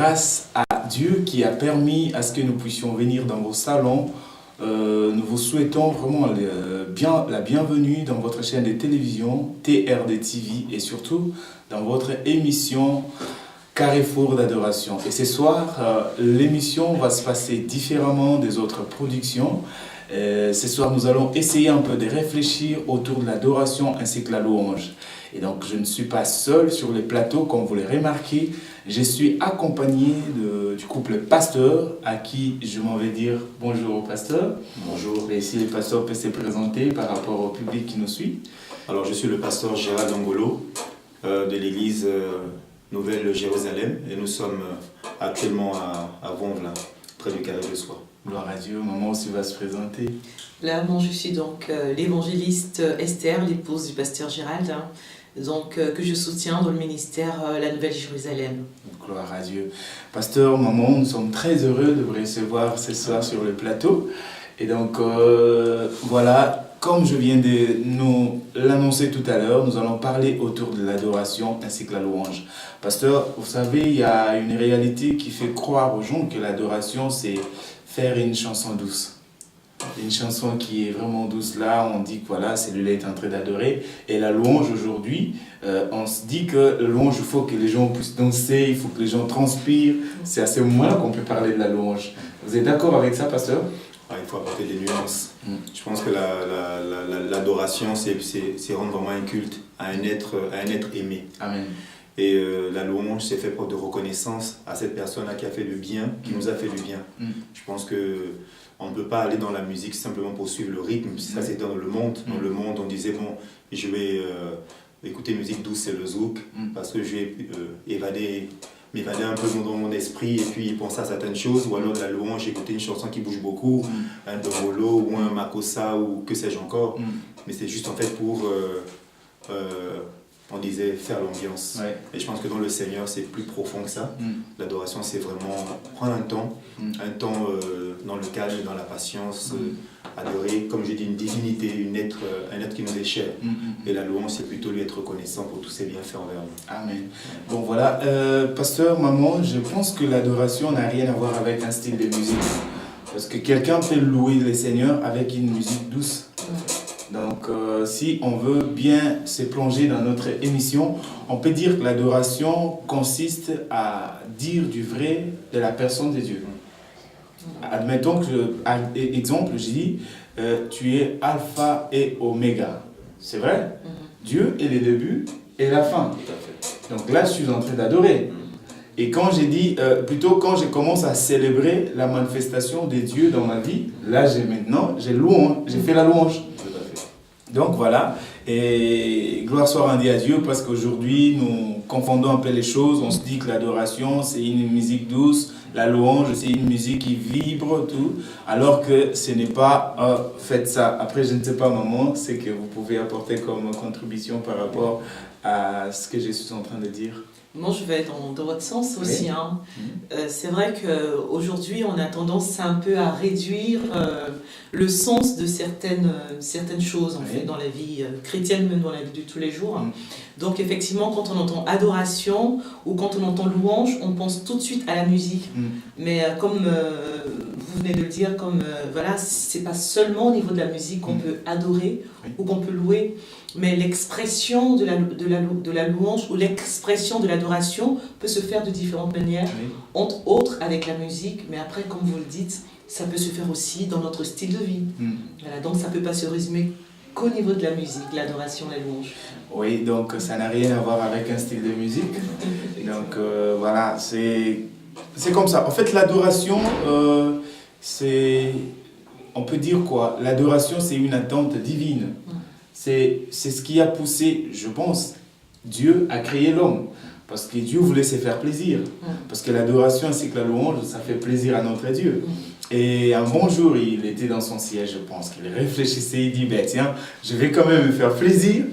Grâce à Dieu qui a permis à ce que nous puissions venir dans vos salons, nous vous souhaitons vraiment la bienvenue dans votre chaîne de télévision TRD TV et surtout dans votre émission Carrefour d'adoration. Et ce soir, l'émission va se passer différemment des autres productions. Ce soir, nous allons essayer un peu de réfléchir autour de l'adoration ainsi que la louange. Et donc, je ne suis pas seul sur les plateaux, comme vous l'avez remarqué. Je suis accompagné du couple Pasteur, à qui je m'en vais dire bonjour au pasteur. Bonjour. Et si le pasteur peut se présenter par rapport au public qui nous suit. Alors, je suis le pasteur Gérald Angolo de l'église Nouvelle Jérusalem. Et nous sommes actuellement à Vonvre, là, près du Carré de Soie. Gloire à Dieu, maman aussi va se présenter. Là, moi, je suis donc l'évangéliste Esther, l'épouse du pasteur Gérald, donc, que je soutiens dans le ministère La Nouvelle Jérusalem. Gloire à Dieu. Pasteur, maman, nous sommes très heureux de vous recevoir ce soir sur le plateau. Et donc, voilà, comme je viens de nous l'annoncer tout à l'heure, nous allons parler autour de l'adoration ainsi que la louange. Pasteur, vous savez, il y a une réalité qui fait croire aux gens que l'adoration, c'est faire une chanson douce. Une chanson qui est vraiment douce là, on dit que voilà, celui-là est en train d'adorer. Et la louange aujourd'hui, on se dit que la louange, il faut que les gens puissent danser, il faut que les gens transpirent. C'est à ce moment-là qu'on peut parler de la louange. Vous êtes d'accord avec ça, pasteur? Il faut apporter des nuances. Je pense que l'adoration, c'est rendre vraiment un culte à un être aimé. Amen. Et la louange, c'est fait preuve de reconnaissance à cette personne-là qui a fait du bien, qui nous a fait du bien. Je pense qu'on ne peut pas aller dans la musique simplement pour suivre le rythme. Ça, c'est dans le monde. Dans le monde, on disait, bon, je vais écouter musique douce, c'est le zouk, parce que je vais m'évader un peu dans mon esprit et puis penser à certaines choses. Ou alors de la louange, écouter une chanson qui bouge beaucoup, un domolo ou un makossa ou que sais-je encore. Mais c'est juste en fait pour... on disait faire l'ambiance. Ouais. Et je pense que dans le Seigneur, c'est plus profond que ça. L'adoration, c'est vraiment prendre un temps dans le calme, dans la patience, adorer, comme je dis, une divinité, un être qui nous est cher. Et la louange, c'est plutôt lui être reconnaissant pour tous ses bienfaits envers nous. Amen. Bon, voilà. Pasteur, maman, je pense que l'adoration n'a rien à voir avec un style de musique. Parce que quelqu'un peut louer le Seigneur avec une musique douce. Donc, si on veut bien se plonger dans notre émission, on peut dire que l'adoration consiste à dire du vrai de la personne de Dieu. Admettons que, exemple, je dis, tu es alpha et oméga. C'est vrai? Dieu est le début et la fin. Donc là, je suis en train d'adorer. Et quand j'ai dit, plutôt quand je commence à célébrer la manifestation de Dieu dans ma vie, là, j'ai fait la louange. Donc voilà, et gloire soit rendue à Dieu parce qu'aujourd'hui nous confondons un peu les choses. On se dit que l'adoration c'est une musique douce, la louange c'est une musique qui vibre, tout, alors que ce n'est pas faites ça. Après, je ne sais pas, maman, c'est que vous pouvez apporter comme contribution par rapport à ce que je suis en train de dire. Moi, je vais dans votre sens aussi. Hein. C'est vrai qu'aujourd'hui, on a tendance un peu à réduire le sens de certaines choses en fait, dans la vie chrétienne, même dans la vie de tous les jours. Donc, effectivement, quand on entend adoration ou quand on entend louange, on pense tout de suite à la musique. Mais comme vous venez de le dire, voilà, c'est pas seulement au niveau de la musique qu'on peut adorer ou qu'on peut louer. Mais l'expression de la louange ou l'expression de l'adoration peut se faire de différentes manières, entre autres avec la musique, mais après, comme vous le dites, ça peut se faire aussi dans notre style de vie. Voilà, donc ça ne peut pas se résumer qu'au niveau de la musique, l'adoration, la louange. Oui, donc ça n'a rien à voir avec un style de musique. Donc voilà, c'est comme ça. En fait, l'adoration, on peut dire quoi? L'adoration, c'est une attente divine. C'est ce qui a poussé, je pense, Dieu à créer l'homme. Parce que Dieu voulait se faire plaisir. Parce que l'adoration ainsi que la louange, ça fait plaisir à notre Dieu. Et un bon jour, il était dans son siège, je pense, qu'il réfléchissait, il dit, ben tiens, je vais quand même me faire plaisir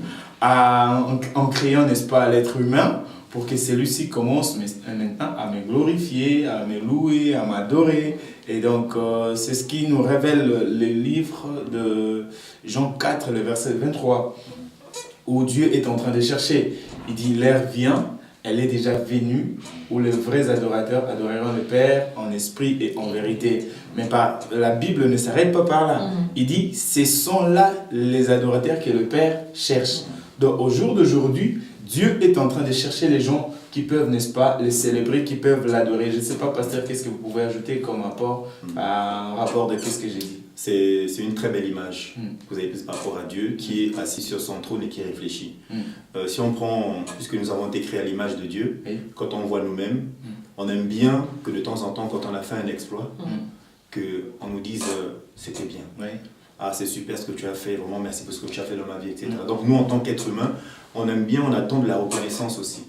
en créant, n'est-ce pas, l'être humain, pour que celui-ci commence maintenant à me glorifier, à me louer, à m'adorer. Et donc, c'est ce qui nous révèle le livre de Jean 4, le verset 23, où Dieu est en train de chercher. Il dit, l'heure vient, elle est déjà venue, où les vrais adorateurs adoreront le Père en esprit et en vérité. Mais la Bible ne s'arrête pas par là. Il dit, ce sont là les adorateurs que le Père cherche. Donc au jour d'aujourd'hui, Dieu est en train de chercher les gens qui peuvent, n'est-ce pas, le célébrer, qui peuvent l'adorer. Je ne sais pas, pasteur, qu'est-ce que vous pouvez ajouter comme rapport à un rapport de qu'est-ce que j'ai dit? C'est une très belle image que vous avez prise par rapport à Dieu qui est assis sur son trône et qui réfléchit. Si on prend, puisque nous avons été créés à l'image de Dieu, quand on voit nous-mêmes, on aime bien que de temps en temps, quand on a fait un exploit, qu'on nous dise c'était bien. Ah, c'est super ce que tu as fait, vraiment merci pour ce que tu as fait dans ma vie, etc. Donc nous, en tant qu'être humain, on aime bien, on attend de la reconnaissance aussi.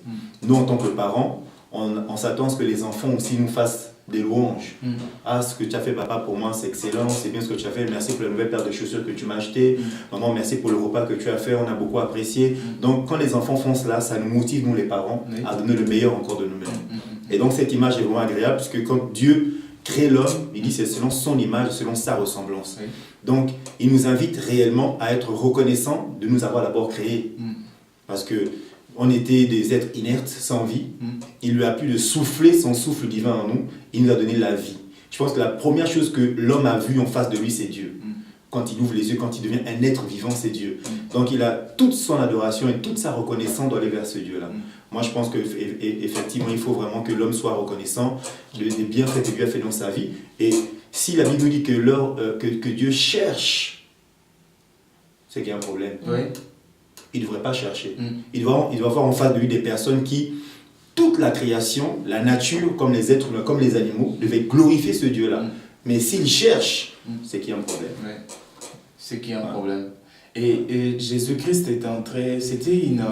Nous, en tant que parents, on s'attend à ce que les enfants aussi nous fassent des louanges. Ah, ce que tu as fait, papa, pour moi, c'est excellent, c'est bien ce que tu as fait, merci pour la nouvelle paire de chaussures que tu m'as acheté, maman, merci pour le repas que tu as fait, on a beaucoup apprécié. Donc, quand les enfants font cela, ça nous motive, nous les parents, à donner le meilleur encore de nous-mêmes. Et donc, cette image est vraiment agréable, puisque quand Dieu crée l'homme, il dit c'est selon son image, selon sa ressemblance. Donc, il nous invite réellement à être reconnaissants de nous avoir d'abord créés. Parce que on était des êtres inertes, sans vie. Il lui a plu de souffler son souffle divin en nous. Il nous a donné la vie. Je pense que la première chose que l'homme a vue en face de lui, c'est Dieu. Quand il ouvre les yeux, quand il devient un être vivant, c'est Dieu. Donc il a toute son adoration et toute sa reconnaissance doit aller vers ce Dieu-là. Moi, je pense qu'effectivement, il faut vraiment que l'homme soit reconnaissant des bienfaits que Dieu a fait dans sa vie. Et si la Bible nous dit que Dieu cherche, c'est qu'il y a un problème. Il ne devrait pas chercher. Il doit avoir en face de lui des personnes qui, toute la création, la nature, comme les êtres humains, comme les animaux, devaient glorifier ce Dieu-là. Mais s'il cherche, c'est qu'il y a un problème. C'est qu'il y a un problème. Et Jésus-Christ est entré, c'était une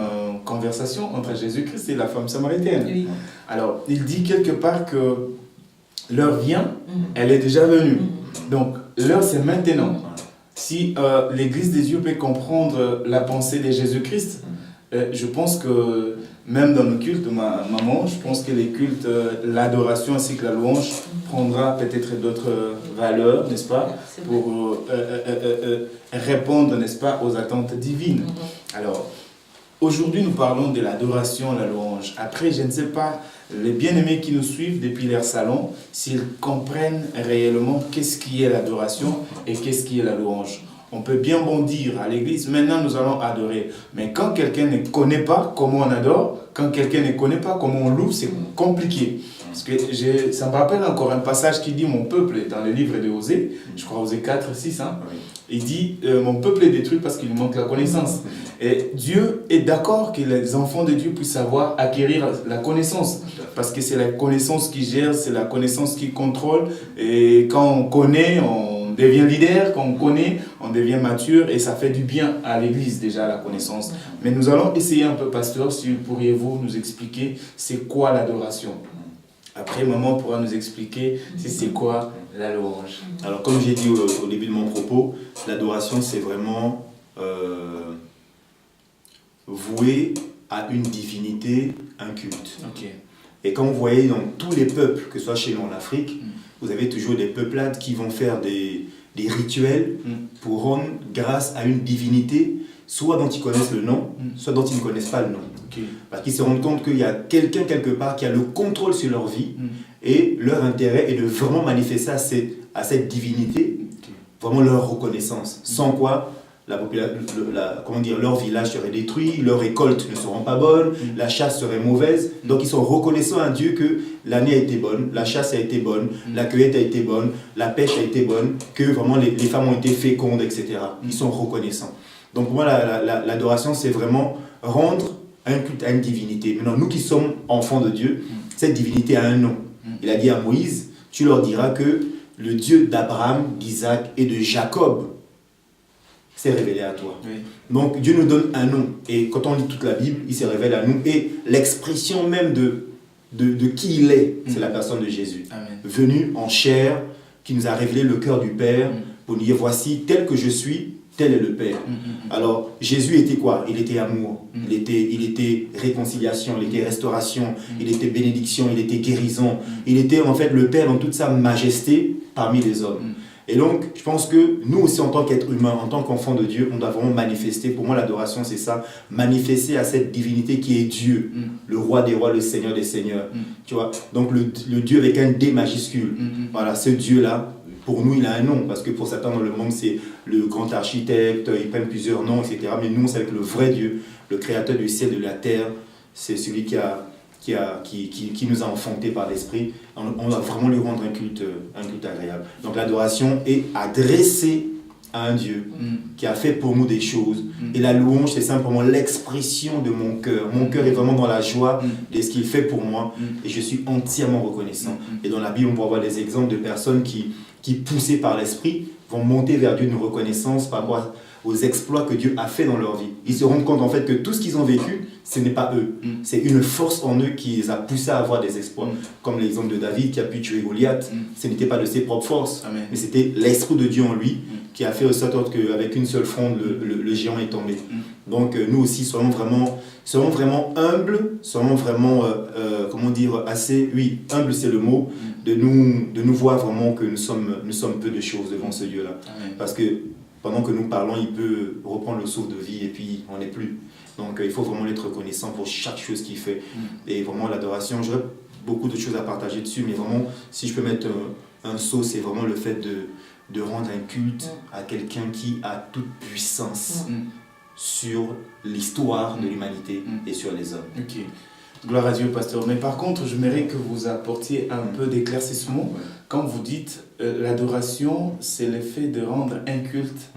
conversation entre Jésus-Christ et la femme samaritaine. Alors, il dit quelque part que l'heure vient, elle est déjà venue. Donc, l'heure c'est maintenant. Si l'Église des dieux peut comprendre la pensée de Jésus-Christ, je pense que même dans nos cultes, maman, je pense que les cultes, l'adoration ainsi que la louange prendra peut-être d'autres valeurs, n'est-ce pas, pour répondre, n'est-ce pas, aux attentes divines. Alors, aujourd'hui, nous parlons de l'adoration, la louange. Après, je ne sais pas, les bien-aimés qui nous suivent depuis leur salon, s'ils comprennent réellement qu'est-ce qui est l'adoration et qu'est-ce qui est la louange. On peut bien bondir à l'église, maintenant nous allons adorer. Mais quand quelqu'un ne connaît pas comment on adore, quand quelqu'un ne connaît pas comment on loue, c'est compliqué. Parce que ça me rappelle encore un passage qui dit « Mon peuple » dans le livre de Osée, je crois Osée 4, 6, il dit « Mon peuple est détruit parce qu'il manque la connaissance ». Et Dieu est d'accord que les enfants de Dieu puissent savoir acquérir la connaissance. Parce que c'est la connaissance qui gère, c'est la connaissance qui contrôle. Et quand on connaît, on devient leader, quand on connaît, on devient mature et ça fait du bien à l'église déjà la connaissance. Mais nous allons essayer un peu, pasteur, si pourriez-vous nous expliquer c'est quoi l'adoration. Après, maman pourra nous expliquer si c'est quoi la louange. Alors comme j'ai dit au début de mon propos, l'adoration c'est vraiment voué à une divinité, un culte. Et quand vous voyez dans tous les peuples, que ce soit chez nous en Afrique, vous avez toujours des peuplades qui vont faire des rituels pour rendre grâce à une divinité, soit dont ils connaissent le nom, soit dont ils ne connaissent pas le nom. Parce qu'ils se rendent compte qu'il y a quelqu'un quelque part qui a le contrôle sur leur vie et leur intérêt est de vraiment manifester à cette divinité vraiment leur reconnaissance. Sans quoi leur village serait détruit, leurs récoltes ne seront pas bonnes, la chasse serait mauvaise. Donc ils sont reconnaissants à Dieu que l'année a été bonne, la chasse a été bonne, la cueillette a été bonne, la pêche a été bonne, que vraiment les femmes ont été fécondes, etc. Ils sont reconnaissants. Donc pour moi, l'adoration, c'est vraiment rendre un culte à une divinité. Maintenant, nous qui sommes enfants de Dieu, cette divinité a un nom. Il a dit à Moïse, tu leur diras que le Dieu d'Abraham, d'Isaac et de Jacob s'est révélé à toi. Donc Dieu nous donne un nom. Et quand on lit toute la Bible, il se révèle à nous. Et l'expression même de qui il est, c'est la personne de Jésus. Venu en chair, qui nous a révélé le cœur du Père, pour nous dire, voici, tel que je suis, tel est le Père. Alors, Jésus était quoi? Il était amour, il était réconciliation, il était restauration, il était bénédiction, il était guérison. Il était en fait le Père dans toute sa majesté parmi les hommes. Et donc, je pense que nous aussi, en tant qu'être humain, en tant qu'enfant de Dieu, on doit vraiment manifester. Pour moi, l'adoration, c'est ça. Manifester à cette divinité qui est Dieu, le roi des rois, le seigneur des seigneurs. Tu vois? Donc, le Dieu avec un D majuscule. Voilà, ce Dieu-là, pour nous, il a un nom. Parce que pour certains dans le monde, c'est le grand architecte, ils prennent plusieurs noms, etc. Mais nous, c'est avec le vrai Dieu, le créateur du ciel et de la terre. C'est celui qui nous a enfantés par l'esprit. On doit vraiment lui rendre un culte agréable. Donc l'adoration est adressée à un Dieu qui a fait pour nous des choses. Et la louange, c'est simplement l'expression de mon cœur. Mon cœur est vraiment dans la joie de ce qu'il fait pour moi. Et je suis entièrement reconnaissant. Et dans la Bible, on peut avoir des exemples de personnes qui poussées par l'esprit, vont monter vers Dieu une reconnaissance par rapport aux exploits que Dieu a fait dans leur vie. Ils se rendent compte en fait que tout ce qu'ils ont vécu, ce n'est pas eux. C'est une force en eux qui les a poussés à avoir des exploits. Comme l'exemple de David qui a pu tuer Goliath. Ce n'était pas de ses propres forces, mais c'était l'Esprit de Dieu en lui qui a fait de sorte qu'avec une seule fronde, le géant est tombé. Donc nous aussi, soyons vraiment humbles, soyons vraiment, humble c'est le mot, de nous voir vraiment que nous sommes peu de choses devant ce Dieu-là. Parce que pendant que nous parlons, il peut reprendre le souffle de vie et puis on n'est plus. Donc il faut vraiment être reconnaissant pour chaque chose qu'il fait. Et vraiment l'adoration, j'aurais beaucoup de choses à partager dessus, mais vraiment, si je peux mettre un saut, c'est vraiment le fait de rendre un culte à quelqu'un qui a toute puissance sur l'histoire de l'humanité et sur les hommes. Ok. Gloire à Dieu, pasteur. Mais par contre, j'aimerais que vous apportiez un peu d'éclaircissement. Quand vous dites l'adoration, c'est le fait de rendre un culte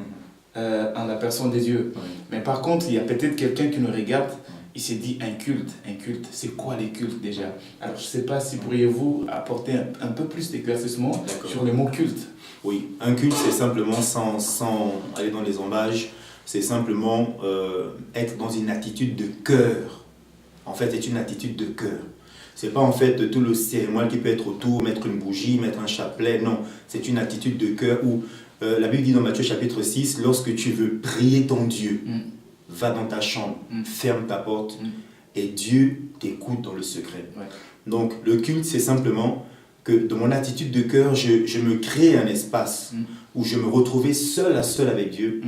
en la personne de Dieu. Mais par contre, il y a peut-être quelqu'un qui nous regarde, il s'est dit un culte, c'est quoi les cultes déjà? Alors je ne sais pas si pourriez-vous apporter un peu plus d'éclaircissement sur le mot culte. Oui, un culte c'est simplement, sans aller dans les emballages, c'est simplement être dans une attitude de cœur. En fait, c'est une attitude de cœur. C'est pas en fait tout le cérémonial qui peut être autour, mettre une bougie, mettre un chapelet, non. C'est une attitude de cœur où la Bible dit dans Matthieu chapitre 6, lorsque tu veux prier ton Dieu, va dans ta chambre, ferme ta porte et Dieu t'écoute dans le secret. Donc le culte, c'est simplement que dans mon attitude de cœur, je me crée un espace où je me retrouvais seul à seul avec Dieu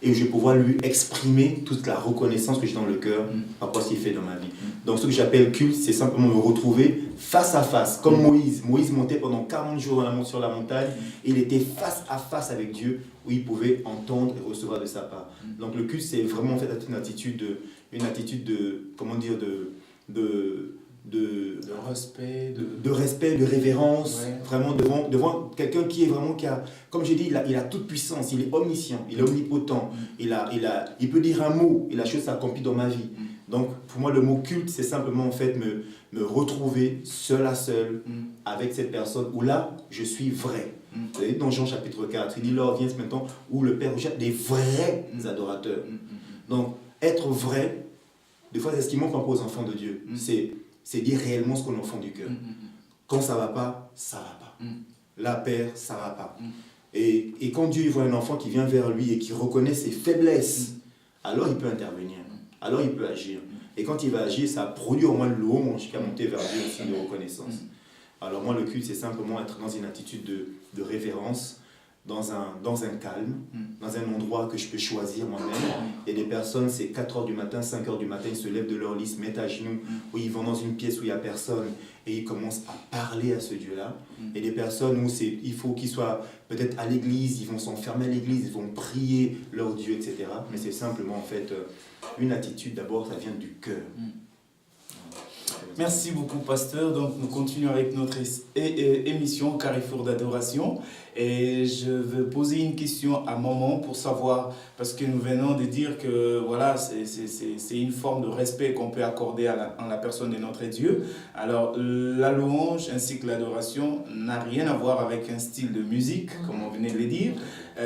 et où je vais pouvoir lui exprimer toute la reconnaissance que j'ai dans le cœur par rapport à ce qu'il fait dans ma vie. Donc ce que j'appelle culte, c'est simplement me retrouver face à face, comme Moïse. Moïse montait pendant 40 jours sur la montagne, et il était face à face avec Dieu, où il pouvait entendre et recevoir de sa part. Donc le culte, c'est vraiment en fait une attitude de comment dire, de respect, de révérence, vraiment devant quelqu'un qui est vraiment, comme j'ai dit, il a toute puissance, il est omniscient, il est omnipotent, il peut dire un mot et la chose s'accomplit dans ma vie. Donc pour moi le mot culte, c'est simplement en fait me retrouver seul à seul avec cette personne où là je suis vrai. Vous savez, dans Jean chapitre 4, il dit l'heure vient maintenant où le Père rejette des vrais adorateurs. Donc être vrai, des fois c'est ce qui manque encore aux enfants de Dieu, c'est dire réellement ce qu'on est au fond du cœur. Quand ça va pas, ça va pas. La Père, ça va pas. Et quand Dieu voit un enfant qui vient vers lui et qui reconnaît ses faiblesses, alors il peut intervenir, alors il peut agir. Et quand il va agir, ça produit au moins le louange qui a monté vers Dieu aussi de reconnaissance. Alors moi, le culte, c'est simplement être dans une attitude de révérence, dans un calme, dans un endroit que je peux choisir moi-même. Et des personnes, c'est 4h du matin, 5h du matin, ils se lèvent de leur lit, se mettent à genoux, ou ils vont dans une pièce où il n'y a personne, et ils commencent à parler à ce Dieu-là. Et des personnes où il faut qu'ils soient peut-être à l'église, ils vont s'enfermer à l'église, ils vont prier leur Dieu, etc. Mais c'est simplement en fait une attitude, d'abord, ça vient du cœur. Merci beaucoup, pasteur. Donc, nous continuons avec notre émission Carrefour d'adoration. Et je veux poser une question à Maman pour savoir, parce que nous venons de dire que voilà, c'est une forme de respect qu'on peut accorder en la personne de notre Dieu. Alors, la louange ainsi que l'adoration n'a rien à voir avec un style de musique, comme on venait de le dire.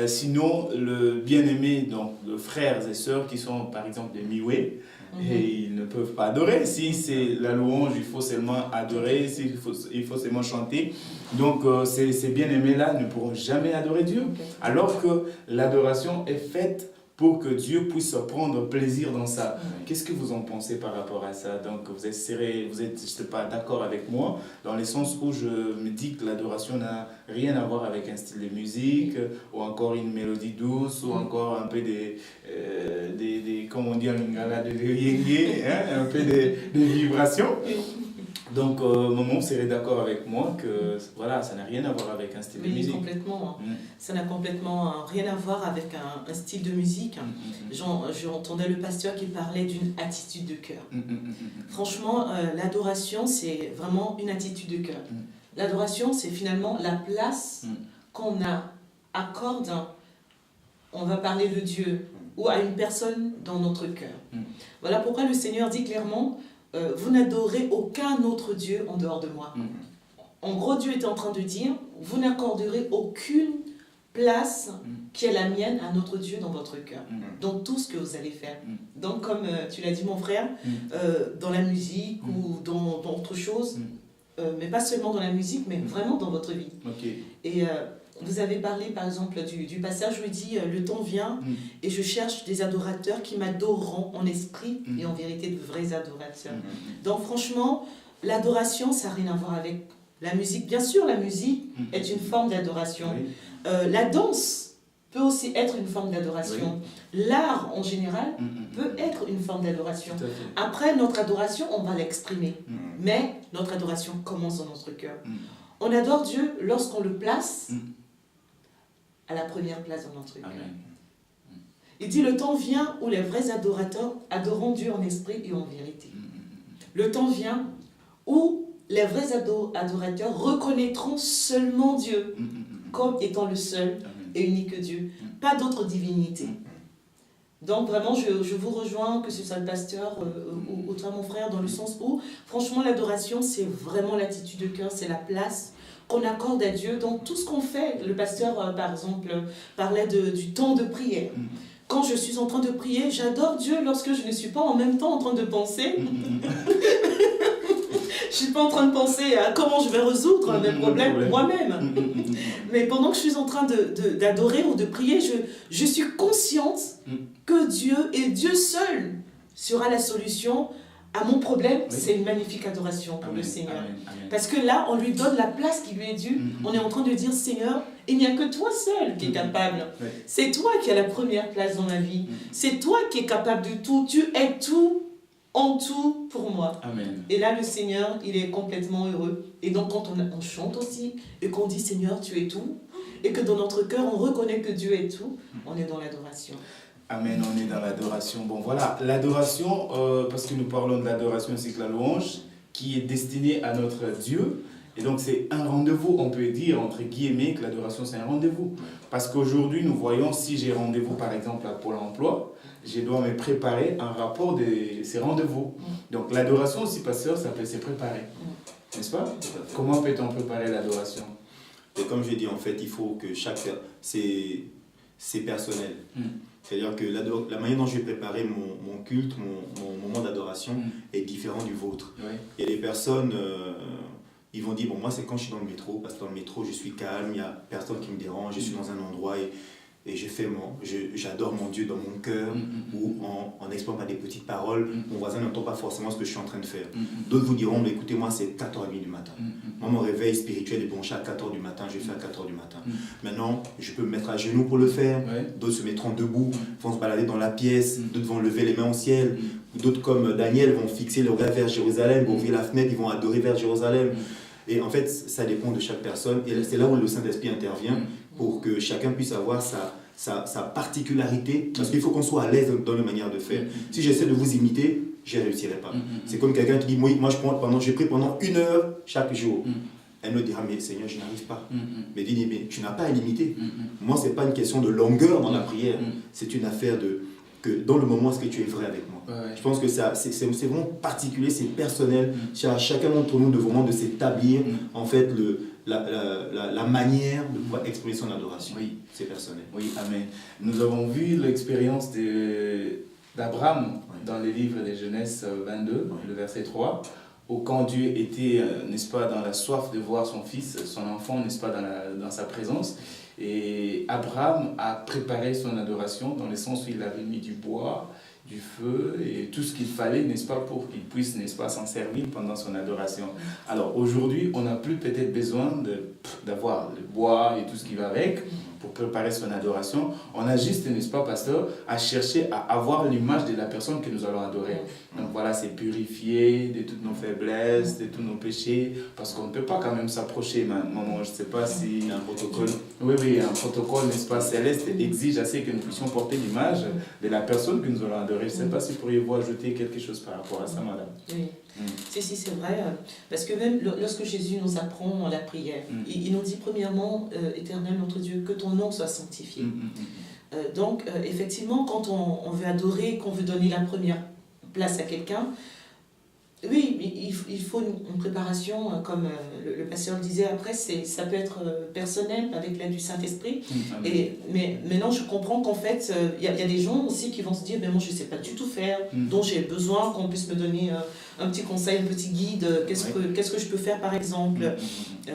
Sinon, le bien-aimé, donc les frères et sœurs qui sont par exemple des miwé, et ils ne peuvent pas adorer. Si c'est la louange, il faut seulement adorer, il faut seulement chanter. Donc ces bien-aimés-là ne pourront jamais adorer Dieu. Alors que l'adoration est faite pour que Dieu puisse prendre plaisir dans ça. Qu'est-ce que vous en pensez par rapport à ça? Donc vous êtes, je sais pas, d'accord avec moi, dans le sens où je me dis que l'adoration n'a rien à voir avec un style de musique, ou encore une mélodie douce, ou encore un peu comme on dit en lingala, de yéyé, hein, un peu de vibrations. Donc, maman serait d'accord avec moi que voilà, ça n'a rien à voir avec un style de musique. Complètement. Ça n'a complètement rien à voir avec un style de musique. J'entendais le pasteur qui parlait d'une attitude de cœur. Franchement, l'adoration, c'est vraiment une attitude de cœur. L'adoration, c'est finalement la place qu'on accorde, on va parler de Dieu, ou à une personne dans notre cœur. Voilà pourquoi le Seigneur dit clairement, vous n'adorez aucun autre Dieu en dehors de moi. En gros, Dieu est en train de dire, vous n'accorderez aucune place qui est la mienne à notre Dieu dans votre cœur, dans tout ce que vous allez faire. Donc, comme tu l'as dit, mon frère, dans la musique ou dans autre chose, mais pas seulement dans la musique, mais vraiment dans votre vie. Et vous avez parlé, par exemple, du passage où il dit « Le temps vient et je cherche des adorateurs qui m'adoreront en esprit et en vérité, de vrais adorateurs. » Donc, franchement, l'adoration, ça n'a rien à voir avec la musique. Bien sûr, la musique est une forme d'adoration. La danse peut aussi être une forme d'adoration. L'art, en général, peut être une forme d'adoration. Après, notre adoration, on va l'exprimer. Mais notre adoration commence dans notre cœur. On adore Dieu lorsqu'on le place à la première place dans notre cœur. Il dit, le temps vient où les vrais adorateurs adoreront Dieu en esprit et en vérité. Le temps vient où les vrais adorateurs reconnaîtront seulement Dieu comme étant le seul et unique Dieu. Pas d'autre divinité. Donc vraiment, je vous rejoins, que ce soit le pasteur ou toi mon frère, dans le sens où, franchement, l'adoration, c'est vraiment l'attitude de cœur, c'est la place qu'on accorde à Dieu dans tout ce qu'on fait. Le pasteur, par exemple, parlait du temps de prière. Quand je suis en train de prier, j'adore Dieu lorsque je ne suis pas en même temps en train de penser. Je ne suis pas en train de penser à comment je vais résoudre mes problèmes moi-même. Mais pendant que je suis en train d'adorer ou de prier, je suis consciente que Dieu et Dieu seul sera la solution à mon problème. C'est une magnifique adoration pour le Seigneur. Parce que là, on lui donne la place qui lui est due. On est en train de dire, Seigneur, il n'y a que toi seul qui est capable. C'est toi qui as la première place dans ma vie. C'est toi qui es capable de tout. Tu es tout en tout pour moi. Et là, le Seigneur, il est complètement heureux. Et donc, quand on chante aussi, et qu'on dit, Seigneur, tu es tout, et que dans notre cœur, on reconnaît que Dieu est tout, on est dans l'adoration. Amen, on est dans l'adoration. Bon, voilà, l'adoration, parce que nous parlons de l'adoration ainsi que la louange, qui est destinée à notre Dieu. Et donc, c'est un rendez-vous, on peut dire, entre guillemets, que l'adoration, c'est un rendez-vous. Parce qu'aujourd'hui, nous voyons, si j'ai rendez-vous, par exemple, à Pôle emploi, je dois me préparer un rapport de ces rendez-vous. Donc, l'adoration aussi, pasteur, ça peut se préparer. N'est-ce pas? Comment peut-on préparer l'adoration? Et comme je l'ai dit, en fait, il faut que c'est personnel. C'est-à-dire que la manière dont je vais préparer mon culte, mon moment d'adoration est différent du vôtre. Et les personnes, ils vont dire, bon, moi c'est quand je suis dans le métro, parce que dans le métro je suis calme, il n'y a personne qui me dérange, je suis dans un endroit et j'adore mon Dieu dans mon cœur, ou en exprimant des petites paroles, mon voisin n'entend pas forcément ce que je suis en train de faire. D'autres vous diront, mais écoutez, moi c'est 4h30 du matin. Moi mon réveil spirituel est branché à 4h du matin, je vais faire à 4h du matin. Maintenant, je peux me mettre à genoux pour le faire, d'autres se mettront debout, vont se balader dans la pièce, d'autres vont lever les mains au ciel, d'autres comme Daniel vont fixer le regard vers Jérusalem, vont ouvrir la fenêtre, ils vont adorer vers Jérusalem. Et en fait, ça dépend de chaque personne. Et c'est là où le Saint-Esprit intervient pour que chacun puisse avoir sa particularité. Parce qu'il faut qu'on soit à l'aise dans la manière de faire. Si j'essaie de vous imiter, je n'y réussirai pas. C'est comme quelqu'un qui dit, moi je prie pendant 1 heure chaque jour. Elle me dira, mais Seigneur, je n'arrive pas. Mais dis, mais tu n'as pas à l'imiter. Moi, ce n'est pas une question de longueur dans la prière. C'est une affaire que dans le moment, est-ce que tu es vrai avec moi? Je pense que c'est vraiment particulier, c'est personnel. C'est à chacun d'entre nous de s'établir en fait la manière de pouvoir exprimer son adoration. C'est personnel. Oui, amen. Nous avons vu l'expérience d'Abraham dans le livre de Genèse 22, le verset 3, ou quand Dieu était, n'est-ce pas, dans la soif de voir son fils, son enfant, n'est-ce pas, dans sa présence. Et Abraham a préparé son adoration dans le sens où il avait mis du bois, du feu et tout ce qu'il fallait, n'est-ce pas, pour qu'il puisse, n'est-ce pas, s'en servir pendant son adoration. Alors aujourd'hui, on n'a plus peut-être besoin d'avoir le bois et tout ce qui va avec pour préparer son adoration. On a juste, n'est-ce pas, pasteur, à chercher à avoir l'image de la personne que nous allons adorer. Donc voilà, c'est purifier de toutes nos faiblesses, de tous nos péchés, parce qu'on ne peut pas quand même s'approcher, maman, je ne sais pas si... Il y a un protocole. Oui, un protocole, n'est-ce pas, céleste exige assez que nous puissions porter l'image de la personne que nous allons adorer. Je ne sais pas si pourriez-vous ajouter quelque chose par rapport à ça, madame. Oui, si, c'est vrai, parce que même lorsque Jésus nous apprend la prière, il nous dit premièrement, Éternel notre Dieu, que ton nom soit sanctifié. Donc, effectivement, quand on veut adorer, qu'on veut donner la première place à quelqu'un, oui, il faut une préparation, comme le pasteur le disait après, ça peut être personnel avec l'aide du Saint-Esprit. Mais maintenant, je comprends qu'en fait, il y a des gens aussi qui vont se dire, mais moi, je ne sais pas du tout faire, donc j'ai besoin qu'on puisse me donner un petit conseil, un petit guide, qu'est-ce que je peux faire par exemple.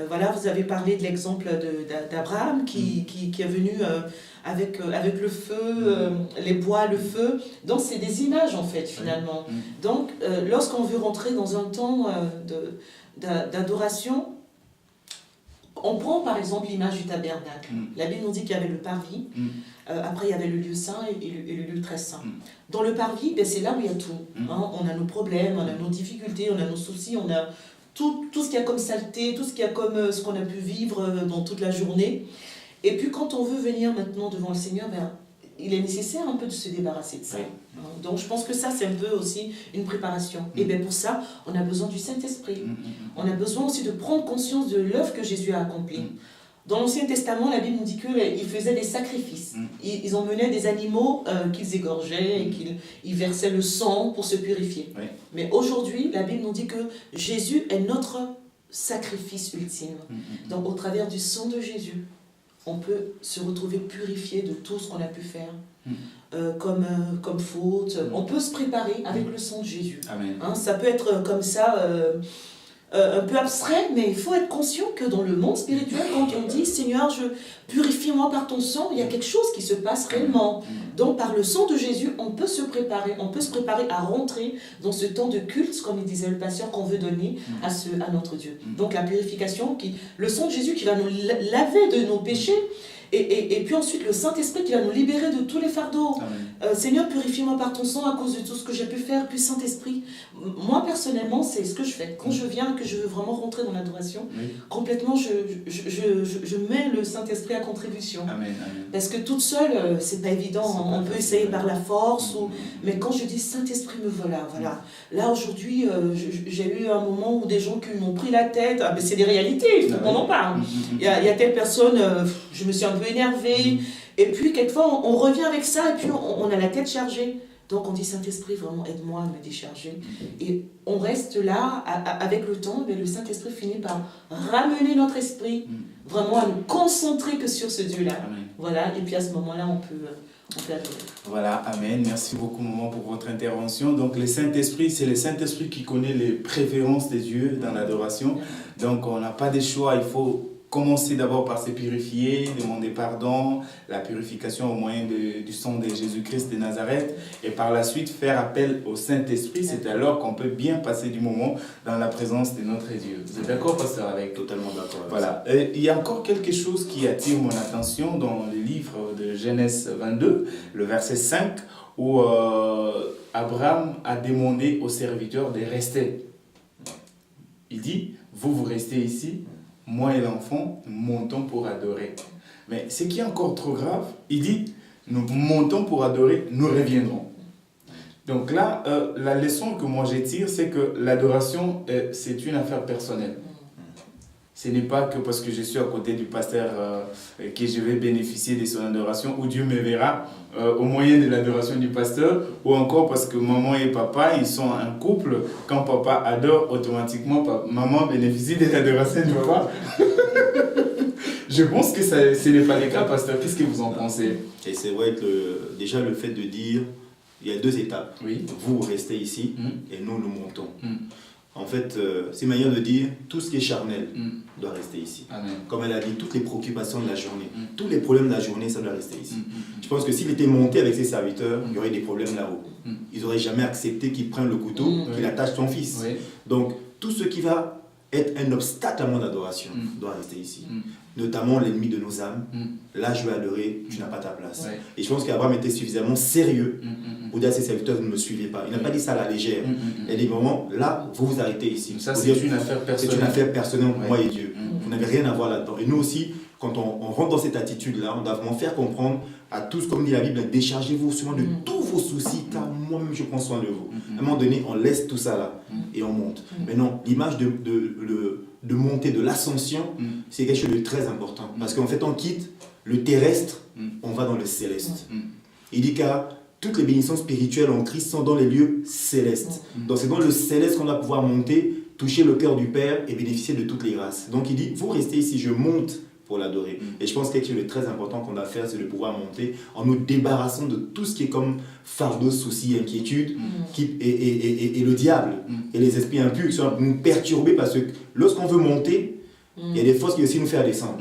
Voilà, vous avez parlé de l'exemple d'Abraham qui est venu avec le feu, les bois, le feu. Donc c'est des images en fait finalement. Donc lorsqu'on veut rentrer dans un temps d'adoration, on prend par exemple l'image du tabernacle. La Bible nous dit qu'il y avait le parvis, après il y avait le lieu saint et le lieu très saint. Dans le parvis, c'est là où il y a tout. On a nos problèmes, on a nos difficultés, on a nos soucis, on a tout ce qu'il y a comme saleté, tout ce qu'il y a comme ce qu'on a pu vivre dans toute la journée. Et puis quand on veut venir maintenant devant le Seigneur, il est nécessaire un peu de se débarrasser de ça. Donc je pense que ça c'est un peu aussi une préparation. Et bien pour ça, on a besoin du Saint-Esprit. On a besoin aussi de prendre conscience de l'œuvre que Jésus a accomplie. Dans l'Ancien Testament, la Bible nous dit qu'ils faisaient des sacrifices. Ils emmenaient des animaux qu'ils égorgeaient et qu'ils versaient le sang pour se purifier. Mais aujourd'hui, la Bible nous dit que Jésus est notre sacrifice ultime. Donc au travers du sang de Jésus, on peut se retrouver purifié de tout ce qu'on a pu faire comme faute. On peut se préparer avec le sang de Jésus. Ça peut être comme ça, un peu abstrait, mais il faut être conscient que dans le monde spirituel, quand on dit « Seigneur, purifie-moi par ton sang », il y a quelque chose qui se passe réellement. Donc par le sang de Jésus, on peut se préparer à rentrer dans ce temps de culte, comme il disait le pasteur, qu'on veut donner à notre Dieu. Donc la purification, le sang de Jésus qui va nous laver de nos péchés, et puis ensuite le Saint-Esprit qui va nous libérer de tous les fardeaux. Seigneur, purifie-moi par ton sang à cause de tout ce que j'ai pu faire. Puis Saint-Esprit, moi personnellement, c'est ce que je fais. Quand je viens, que je veux vraiment rentrer dans l'adoration, complètement, je mets le Saint-Esprit à contribution. Parce que toute seule, c'est pas évident. On peut essayer par la force, mais quand je dis Saint-Esprit, me voilà. Là, aujourd'hui, j'ai eu un moment où des gens qui m'ont pris la tête. Mais c'est des réalités, il faut qu'on en parle. Il y a telle personne, je me suis un peu énervée. Et puis, quelquefois, on revient avec ça et puis on a la tête chargée. Donc, on dit, Saint-Esprit, vraiment, aide-moi à me décharger. Et on reste là, avec le temps, mais le Saint-Esprit finit par ramener notre esprit, vraiment à nous concentrer que sur ce Dieu-là. Voilà, et puis à ce moment-là, on peut adorer. Voilà, amen. Merci beaucoup, maman, pour votre intervention. Donc, le Saint-Esprit, c'est le Saint-Esprit qui connaît les préférences des dieux dans l'adoration. Donc, on n'a pas de choix, il faut commencer d'abord par se purifier, demander pardon, la purification au moyen du sang de Jésus-Christ de Nazareth, et par la suite faire appel au Saint-Esprit. C'est alors qu'on peut bien passer du moment dans la présence de notre Dieu. Vous êtes d'accord, pasteur, avec? Totalement d'accord. Voilà. Il y a encore quelque chose qui attire mon attention dans le livre de Genèse 22, le verset 5, où Abraham a demandé aux serviteurs de rester. Il dit, vous restez ici, moi et l'enfant, nous montons pour adorer. Mais ce qui est encore trop grave, il dit, nous montons pour adorer, nous reviendrons. Donc là, la leçon que moi je tire, c'est que l'adoration, c'est une affaire personnelle. Ce n'est pas que parce que je suis à côté du pasteur que je vais bénéficier de son adoration, ou Dieu me verra au moyen de l'adoration du pasteur, ou encore parce que maman et papa, ils sont un couple. Quand papa adore, automatiquement, maman bénéficie de l'adoration du papa. Je pense que ce n'est pas le cas, pasteur. Qu'est-ce que vous en pensez? Et c'est vrai que déjà le fait de dire, il y a deux étapes. Oui. Vous restez ici et nous montons. En fait, c'est une manière de dire tout ce qui est charnel doit rester ici. Amen. Comme elle a dit, toutes les préoccupations de la journée, tous les problèmes de la journée, ça doit rester ici. Je pense que s'il était monté avec ses serviteurs, il y aurait des problèmes là-haut. Ils n'auraient jamais accepté qu'il prenne le couteau, qu'il attache son fils. Oui. Donc, tout ce qui va être un obstacle à mon adoration doit rester ici. Notamment l'ennemi de nos âmes. Là, je vais adorer, tu n'as pas ta place. Ouais. Et je pense qu'Abraham était suffisamment sérieux pour dire à ses serviteurs, vous ne me suivez pas. Il n'a pas dit ça à la légère. Il a dit, vraiment, là, vous vous arrêtez ici. Ça, c'est une affaire personnelle. C'est une affaire personnelle entre moi et Dieu. Vous n'avez rien à voir là-dedans. Et nous aussi, quand on rentre dans cette attitude-là, on doit vraiment faire comprendre à tous, comme dit la Bible, déchargez-vous souvent de tous vos soucis, car moi-même je prends soin de vous. À un moment donné, on laisse tout ça là et on monte. Mais non, l'image de monter, de l'ascension, c'est quelque chose de très important. Parce qu'en fait, on quitte le terrestre, on va dans le céleste. Il dit car toutes les bénédictions spirituelles en Christ sont dans les lieux célestes. Donc c'est dans le céleste qu'on va pouvoir monter, toucher le cœur du Père et bénéficier de toutes les grâces. Donc il dit, vous restez ici, je monte pour l'adorer. Et je pense que quelque chose de très important qu'on doit faire, c'est de pouvoir monter en nous débarrassant de tout ce qui est comme fardeau, soucis, inquiétude, et le diable et les esprits impurs qui sont nous perturber parce que lorsqu'on veut monter, il y a des forces qui aussi nous faire descendre.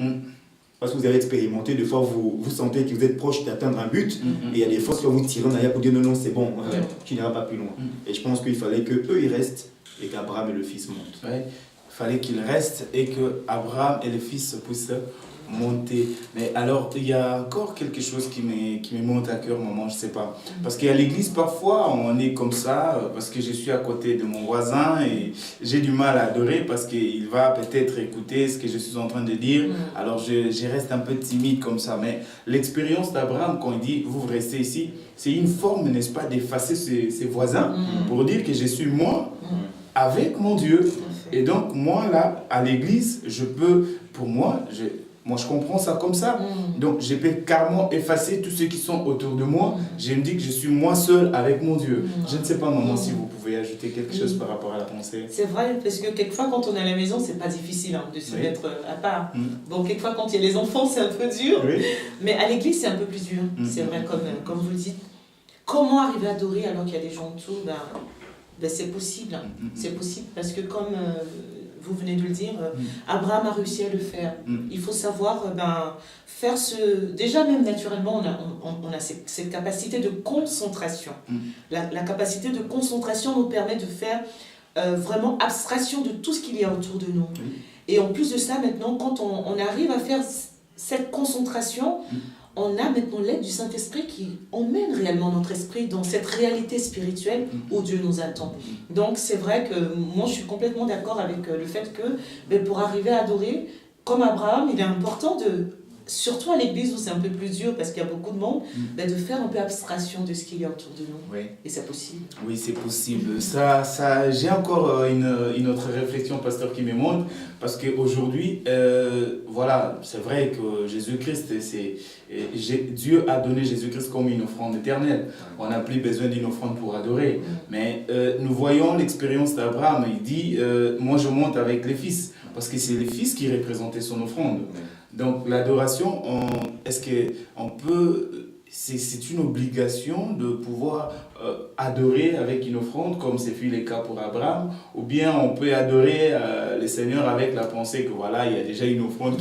Parce que vous avez expérimenté, des fois vous sentez que vous êtes proche d'atteindre un but, et il y a des forces qui vont vous tirer en arrière pour dire non, non, c'est bon, tu n'iras pas plus loin. Et je pense qu'il fallait qu'eux ils restent et qu'Abraham et le fils montent. Ouais. Il fallait qu'il reste et que Abraham et le fils puissent monter. Mais alors, il y a encore quelque chose qui me monte à cœur, maman, je ne sais pas. Parce qu'à l'église, parfois, on est comme ça, parce que je suis à côté de mon voisin et j'ai du mal à adorer parce qu'il va peut-être écouter ce que je suis en train de dire. Alors, je reste un peu timide comme ça. Mais l'expérience d'Abraham, quand il dit, vous restez ici, c'est une forme, n'est-ce pas, d'effacer ses voisins pour dire que je suis moi avec mon Dieu. Et donc, moi, là, à l'église, je peux, pour moi, je comprends ça comme ça. Donc, je peux carrément effacer tous ceux qui sont autour de moi. Je me dis que je suis moi seul avec mon Dieu. Je ne sais pas, maman, si vous pouvez ajouter quelque chose par rapport à la pensée. C'est vrai, parce que quelquefois, quand on est à la maison, c'est pas difficile de se mettre à part. Bon, quelquefois, quand il y a les enfants, c'est un peu dur. Mais à l'église, c'est un peu plus dur. C'est vrai, comme vous le dites. Comment arriver à adorer alors qu'il y a des gens autour? C'est possible. C'est possible parce que comme vous venez de le dire, Abraham a réussi à le faire. Il faut savoir faire déjà même naturellement, on a cette capacité de concentration. La capacité de concentration nous permet de faire vraiment abstraction de tout ce qu'il y a autour de nous. Et en plus de ça, maintenant, quand on arrive à faire cette concentration, on a maintenant l'aide du Saint-Esprit qui emmène réellement notre esprit dans cette réalité spirituelle où Dieu nous attend. Donc c'est vrai que moi je suis complètement d'accord avec le fait que pour arriver à adorer, comme Abraham, il est important surtout à l'église où c'est un peu plus dur parce qu'il y a beaucoup de monde, de faire un peu abstraction de ce qu'il y a autour de nous. Et c'est possible. Oui, c'est possible. J'ai encore une autre réflexion, pasteur, qui me montre, parce qu'aujourd'hui, voilà, c'est vrai que Jésus-Christ, Dieu a donné Jésus-Christ comme une offrande éternelle. On n'a plus besoin d'une offrande pour adorer. Mais nous voyons l'expérience d'Abraham. Il dit, moi je monte avec les fils, parce que c'est les fils qui représentaient son offrande. Donc l'adoration, est-ce qu'on peut, c'est une obligation de pouvoir adorer avec une offrande, comme c'est fut le cas pour Abraham, ou bien on peut adorer le Seigneur avec la pensée que voilà, il y a déjà une offrande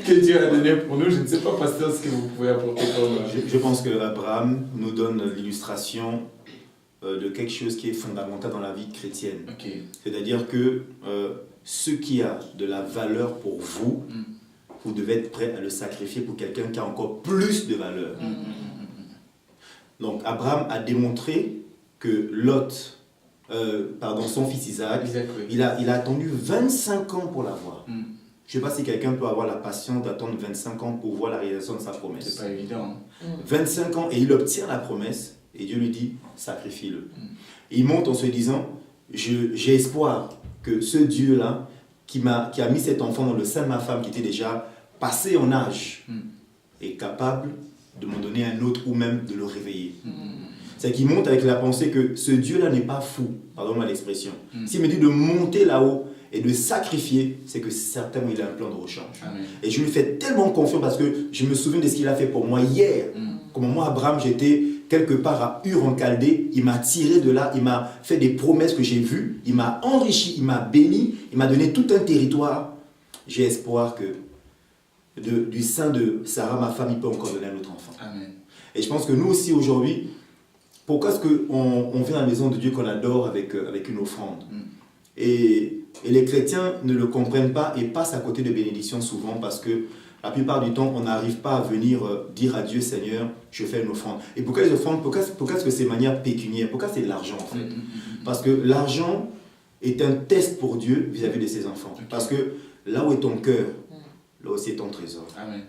que Dieu a donnée pour nous. Je ne sais pas, pasteur, ce que vous pouvez apporter comme... Je pense que Abraham nous donne l'illustration de quelque chose qui est fondamental dans la vie chrétienne. C'est-à-dire que ce qui a de la valeur pour vous, vous devez être prêt à le sacrifier pour quelqu'un qui a encore plus de valeur. Donc Abraham a démontré que son fils Isaac, il a attendu 25 ans pour l'avoir. Je ne sais pas si quelqu'un peut avoir la patience d'attendre 25 ans pour voir la réalisation de sa promesse. C'est pas évident. 25 ans, et il obtient la promesse, et Dieu lui dit, sacrifie-le. Et il monte en se disant, j'ai espoir que ce Dieu-là, qui a mis cet enfant dans le sein de ma femme, qui était déjà passé en âge, est capable de m'en donner un autre ou même de le réveiller. C'est qu'il monte avec la pensée que ce Dieu-là n'est pas fou, pardon-moi l'expression. S'il me dit de monter là-haut et de sacrifier, c'est que certainement il a un plan de rechange. Et je lui fais tellement confiance parce que je me souviens de ce qu'il a fait pour moi hier. Comme moi, Abraham, j'étais quelque part à Ur en Chaldée, il m'a tiré de là, il m'a fait des promesses que j'ai vues, il m'a enrichi, il m'a béni, il m'a donné tout un territoire. J'ai espoir que du sein de Sarah, ma femme, il peut encore donner un autre enfant. Amen. Et je pense que nous aussi aujourd'hui, pourquoi est-ce qu'on vient à la maison de Dieu qu'on adore avec une offrande? Et les chrétiens ne le comprennent pas et passent à côté de bénédictions souvent parce que la plupart du temps, on n'arrive pas à venir dire à Dieu, Seigneur, je fais une offrande. Et pourquoi les offrandes? Pourquoi est-ce que c'est de manière pécuniaire? Pourquoi c'est de l'argent en fait? Parce que l'argent est un test pour Dieu vis-à-vis de ses enfants. Okay. Parce que là où est ton cœur, là aussi est ton trésor. Amen.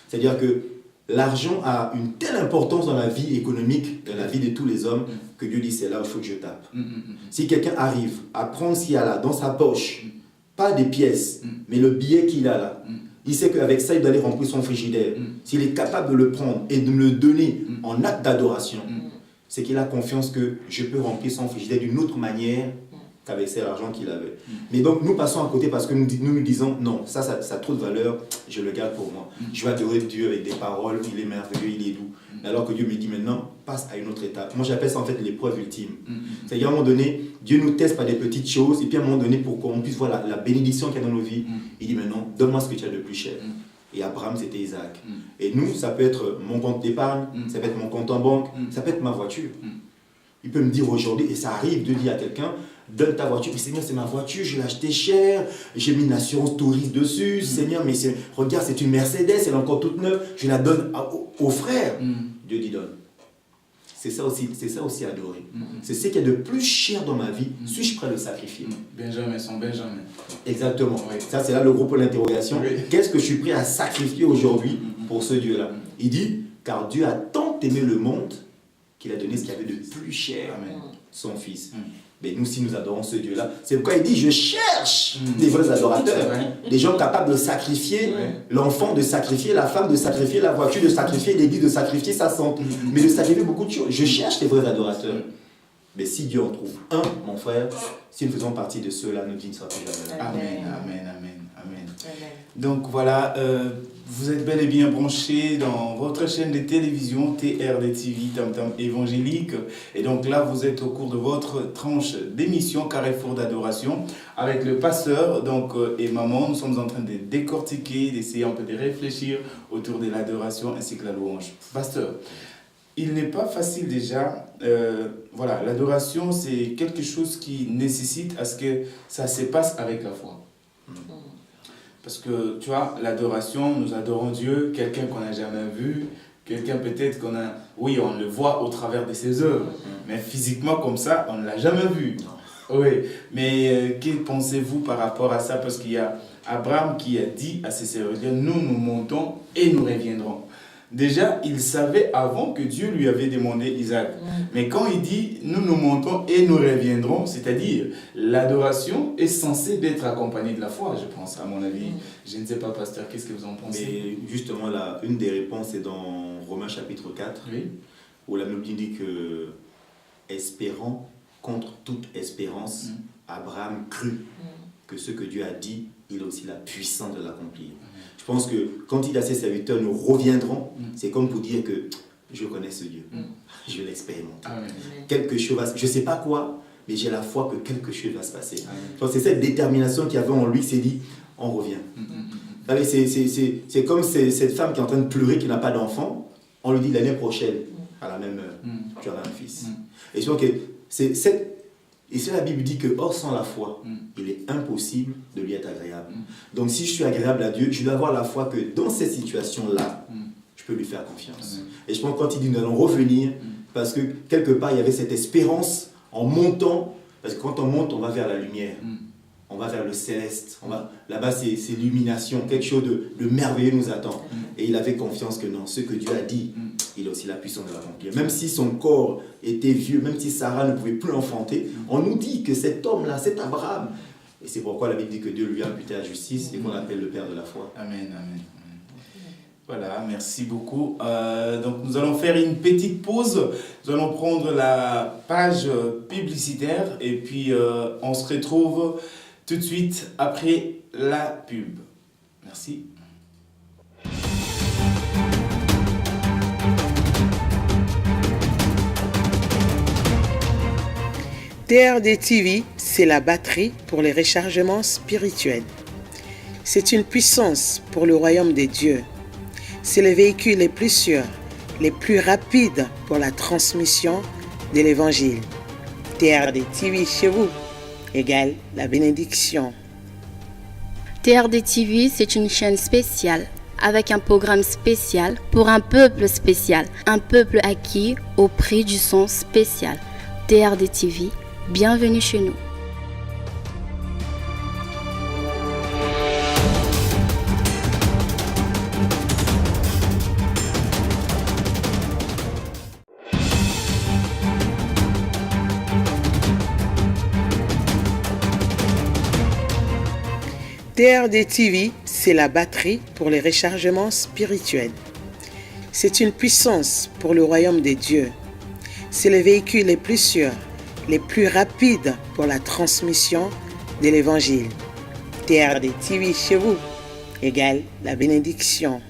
C'est-à-dire que l'argent a une telle importance dans la vie économique, dans la vie de tous les hommes, que Dieu dit, c'est là où il faut que je tape. Si quelqu'un arrive à prendre ce qu'il y a là, dans sa poche, pas des pièces, mais le billet qu'il a là, il sait qu'avec ça, il doit aller remplir son frigidaire. S'il est capable de le prendre et de me le donner en acte d'adoration, c'est qu'il a confiance que je peux remplir son frigidaire d'une autre manière qu'avec cet argent qu'il avait. Mais donc, nous passons à côté parce que nous disons, non, ça a trop de valeur, je le garde pour moi. Je vais adorer Dieu avec des paroles, il est merveilleux, il est doux. Alors que Dieu me dit maintenant, passe à une autre étape. Moi, j'appelle ça en fait l'épreuve ultime. C'est-à-dire, à un moment donné, Dieu nous teste par des petites choses, et puis à un moment donné, pour qu'on puisse voir la bénédiction qu'il y a dans nos vies, il dit maintenant, donne-moi ce que tu as de plus cher. Et Abraham, c'était Isaac. Et nous, ça peut être mon compte d'épargne, ça peut être mon compte en banque, ça peut être ma voiture. Il peut me dire aujourd'hui, et ça arrive de dire à quelqu'un, donne ta voiture, mais Seigneur, c'est ma voiture, je l'ai achetée cher, j'ai mis une assurance touriste dessus, Seigneur, mais regarde, c'est une Mercedes, elle est encore toute neuve, je la donne au frère. Dieu dit donne. C'est ça aussi adorer. C'est ce qu'il y a de plus cher dans ma vie, suis-je prêt à le sacrifier? Benjamin, son Benjamin. Exactement. Oui. Ça, c'est là le gros point d'interrogation. Oui. Qu'est-ce que je suis prêt à sacrifier aujourd'hui pour ce Dieu-là? Il dit, car Dieu a tant aimé le monde qu'il a donné ce qu'il y avait de plus cher, Amen. son Fils. Mais nous, si nous adorons ce Dieu-là, c'est pourquoi il dit, je cherche des vrais adorateurs, des gens capables de sacrifier l'enfant, de sacrifier la femme, de sacrifier la voiture, de sacrifier l'église, de sacrifier sa santé, mais de sacrifier beaucoup de choses. Je cherche des vrais adorateurs. Mais si Dieu en trouve un, mon frère, si nous faisons partie de ceux-là, nous dit ne sera plus jamais. Amen, amen, amen, amen. Donc voilà, vous êtes bel et bien branchés dans votre chaîne de télévision TRD TV, Tam Tam Évangélique. Et donc là, vous êtes au cours de votre tranche d'émission Carrefour d'adoration avec le pasteur et maman. Nous sommes en train de décortiquer, d'essayer un peu de réfléchir autour de l'adoration ainsi que la louange. Pasteur, il n'est pas facile déjà, voilà, l'adoration c'est quelque chose qui nécessite à ce que ça se passe avec la foi. Parce que, tu vois, l'adoration, nous adorons Dieu, quelqu'un qu'on n'a jamais vu, quelqu'un peut-être qu'on a... Oui, on le voit au travers de ses œuvres, mais physiquement comme ça, on ne l'a jamais vu. Oui, mais que pensez-vous par rapport à ça? Parce qu'il y a Abraham qui a dit à ses serviteurs, nous montons et nous reviendrons. Déjà, il savait avant que Dieu lui avait demandé Isaac. Mais quand il dit « nous montons et nous reviendrons », c'est-à-dire l'adoration est censée d'être accompagnée de la foi, je pense, à mon avis. Je ne sais pas, pasteur, qu'est-ce que vous en pensez? Mais justement, là, une des réponses est dans Romains chapitre 4, où la Bible dit que, espérant contre toute espérance, Abraham crut que ce que Dieu a dit, il a aussi la puissance de l'accomplir. Je pense que quand il dit à ses serviteurs, nous reviendrons, c'est comme pour dire que je connais ce Dieu, je vais l'expérimenter. Quelque chose va, je ne sais pas quoi, mais j'ai la foi que quelque chose va se passer. Donc c'est cette détermination qu'il y avait en lui, c'est dit, on revient. C'est comme cette femme qui est en train de pleurer, qui n'a pas d'enfant, on lui dit l'année prochaine, à la même heure, tu auras un fils. Et je pense que et c'est la Bible dit que, or sans la foi, il est impossible de lui être agréable. Donc si je suis agréable à Dieu, je dois avoir la foi que dans cette situation-là, je peux lui faire confiance. Et je pense que quand il dit nous allons revenir, parce que quelque part il y avait cette espérance en montant, parce que quand on monte, on va vers la lumière, on va vers le céleste, là-bas c'est l'illumination, quelque chose de merveilleux nous attend. Et il avait confiance que non, ce que Dieu a dit, il a aussi la puissance de l'accomplir. Même si son corps était vieux, même si Sarah ne pouvait plus enfanter, on nous dit que cet homme-là, cet Abraham, et c'est pourquoi la Bible dit que Dieu lui a imputé la justice et qu'on l'appelle le Père de la foi. Amen, amen. Voilà, merci beaucoup. Donc nous allons faire une petite pause. Nous allons prendre la page publicitaire et puis on se retrouve tout de suite après la pub. Merci. TRD TV, c'est la batterie pour les rechargements spirituels. C'est une puissance pour le royaume des dieux. C'est le véhicule les plus sûrs, les plus rapides pour la transmission de l'évangile. TRD TV chez vous égale la bénédiction. TRD TV, c'est une chaîne spéciale avec un programme spécial pour un peuple spécial, un peuple acquis au prix du son spécial. TRD TV, bienvenue chez nous. TRD TV, c'est la batterie pour les rechargements spirituels. C'est une puissance pour le royaume des dieux. C'est le véhicule les plus sûrs, les plus rapides pour la transmission de l'évangile. TRD TV chez vous égale la bénédiction.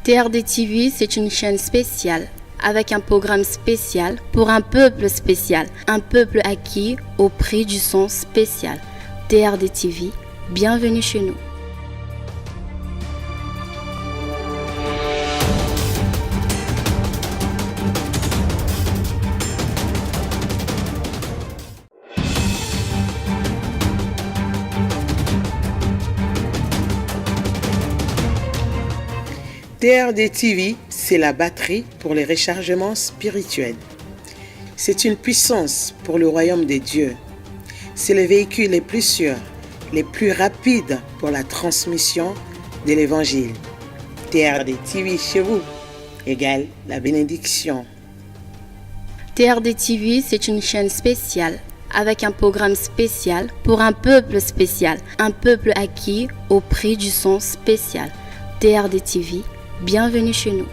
TRD TV, c'est une chaîne spéciale avec un programme spécial pour un peuple spécial, un peuple acquis au prix du son spécial. TRD TV, bienvenue chez nous. TRD TV, c'est la batterie pour les rechargements spirituels. C'est une puissance pour le royaume des dieux. C'est le véhicule les plus sûrs, les plus rapides pour la transmission de l'évangile. TRD TV chez vous égale la bénédiction. TRD TV, c'est une chaîne spéciale avec un programme spécial pour un peuple spécial, un peuple acquis au prix du son spécial. TRD TV, bienvenue chez nous.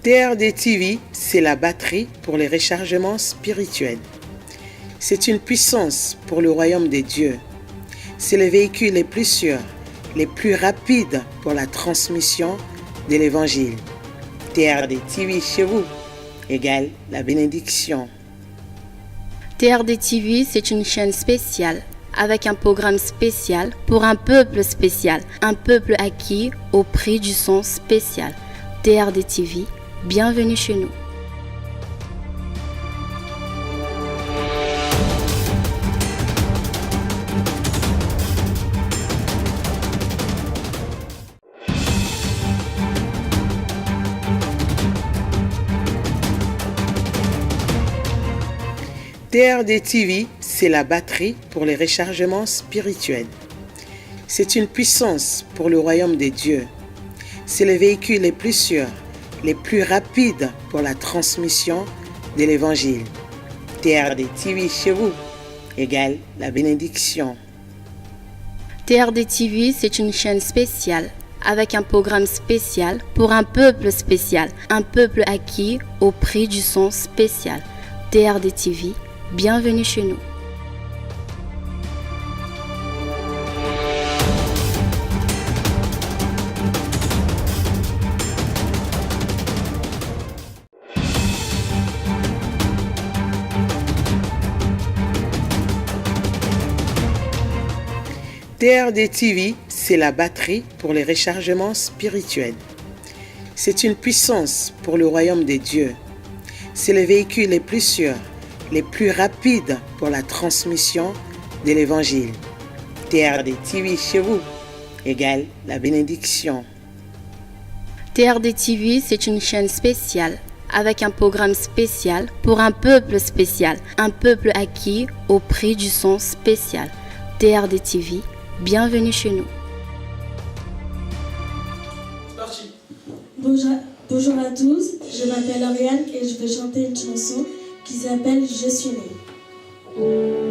TRD TV, c'est la batterie pour les rechargements spirituels. C'est une puissance pour le royaume des dieux. C'est le véhicule les plus sûrs, les plus rapides pour la transmission de l'évangile. TRD TV chez vous égale la bénédiction. TRD TV, c'est une chaîne spéciale avec un programme spécial pour un peuple spécial, un peuple acquis au prix du son spécial. TRD TV, bienvenue chez nous. TRD TV, c'est la batterie pour les rechargements spirituels. C'est une puissance pour le royaume des dieux. C'est le véhicule les plus sûrs, les plus rapides pour la transmission de l'évangile. TRD TV chez vous égale la bénédiction. TRD TV, c'est une chaîne spéciale avec un programme spécial pour un peuple spécial, un peuple acquis au prix du son spécial. TRD TV, bienvenue chez nous. TRD TV, c'est la batterie pour les rechargements spirituels. C'est une puissance pour le royaume des dieux. C'est le véhicule les plus sûrs, les plus rapides pour la transmission de l'évangile. TRD TV chez vous égale la bénédiction. TRD TV, c'est une chaîne spéciale avec un programme spécial pour un peuple spécial, un peuple acquis au prix du son spécial. TRD TV, bienvenue chez nous. Bonjour à tous, je m'appelle Oriane et je vais chanter une chanson qui s'appelle Je suis née.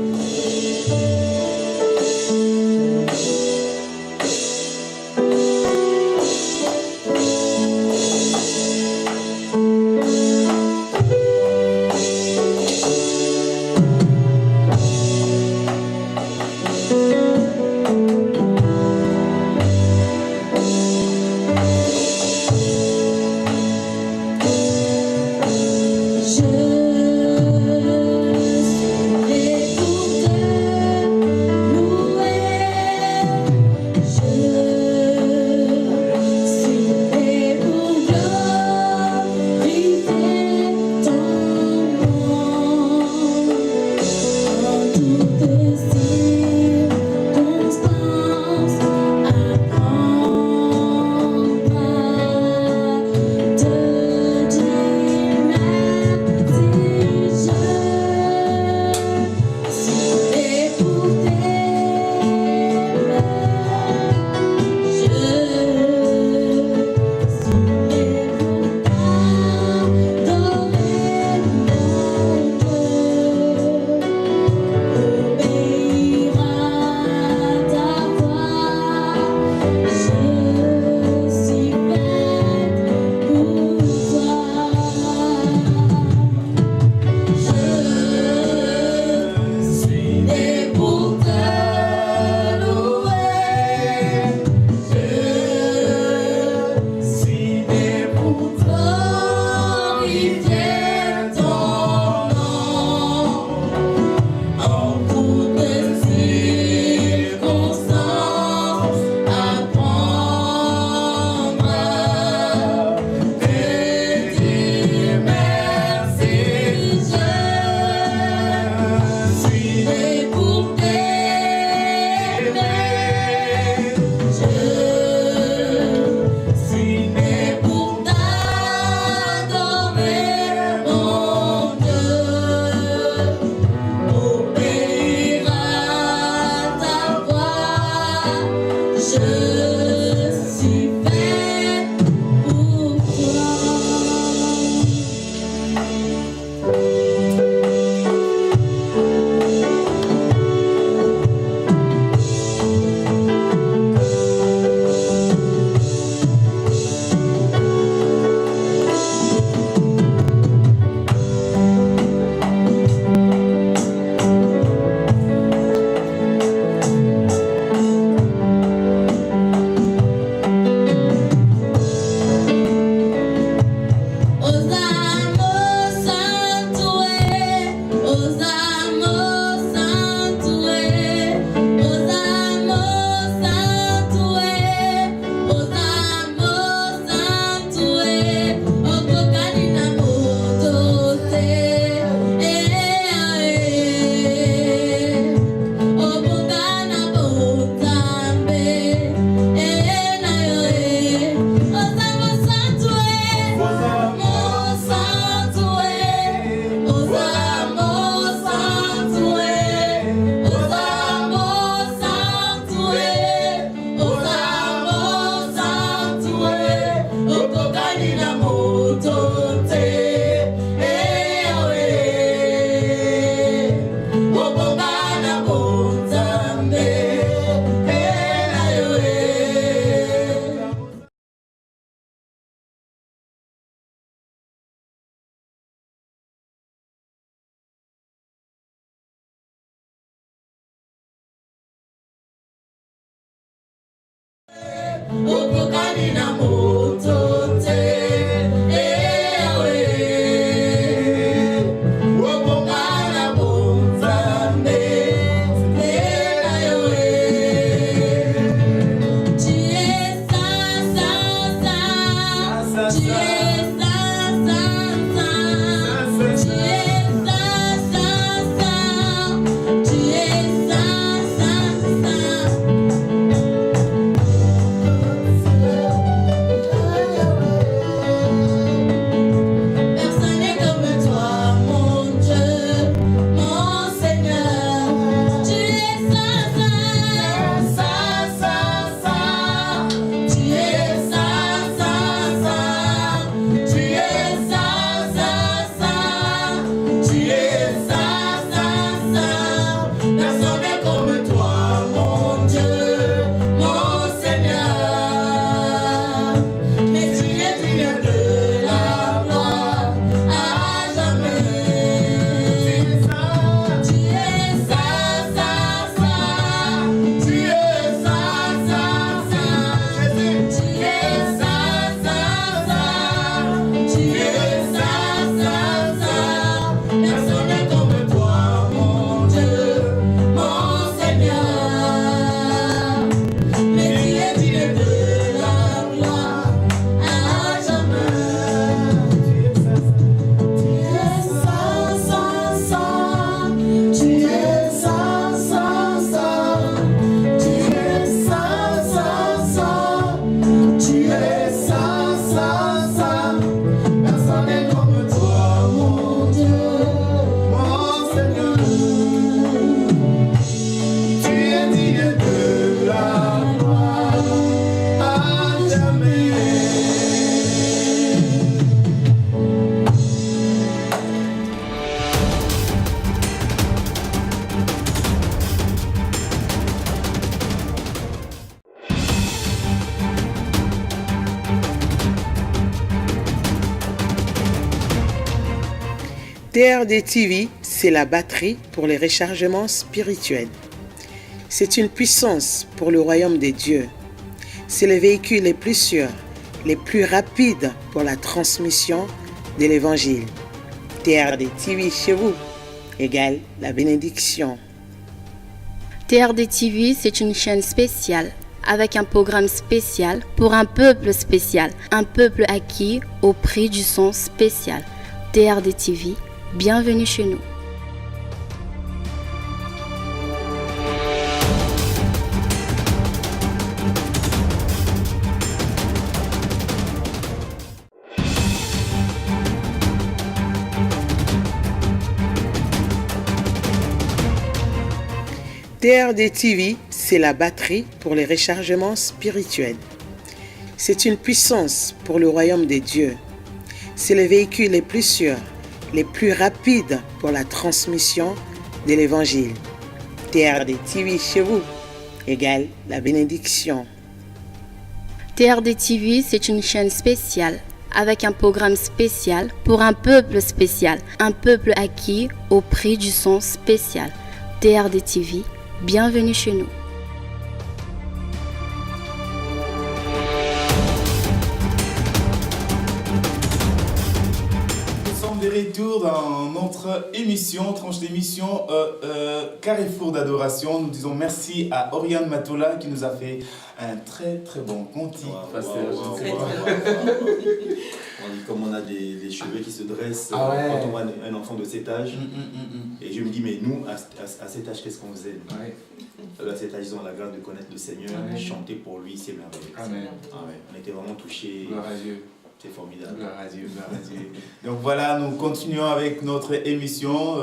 TRD TV, c'est la batterie pour les rechargements spirituels. C'est une puissance pour le royaume des dieux. C'est le véhicule les plus sûrs, les plus rapides pour la transmission de l'évangile. TRD TV chez vous égale la bénédiction. TRD TV, c'est une chaîne spéciale avec un programme spécial pour un peuple spécial, un peuple acquis au prix du son spécial. TRD TV, bienvenue chez nous. TRD TV, c'est la batterie pour les rechargements spirituels. C'est une puissance pour le royaume des dieux. C'est le véhicule les plus sûrs, les plus rapides pour la transmission de l'évangile. TRD TV chez vous égale la bénédiction. TRD TV, c'est une chaîne spéciale avec un programme spécial pour un peuple spécial, un peuple acquis au prix du son spécial. TRD TV, bienvenue chez nous. De retour dans notre émission, tranche d'émission Carrefour d'adoration. Nous disons merci à Oriane Matola qui nous a fait un très très bon conti. Comme on a des cheveux qui se dressent Ah ouais. quand on voit un enfant de cet âge. Et je me dis, mais nous, à cet âge, qu'est-ce qu'on faisait? À cet âge, ils ont la grâce de connaître le Seigneur, chanter pour lui, c'est merveilleux. Amen. Ah ouais. On était vraiment touchés. Gloire à Dieu. C'est formidable. Gloire à Dieu, gloire à Dieu. Donc voilà, nous continuons avec notre émission.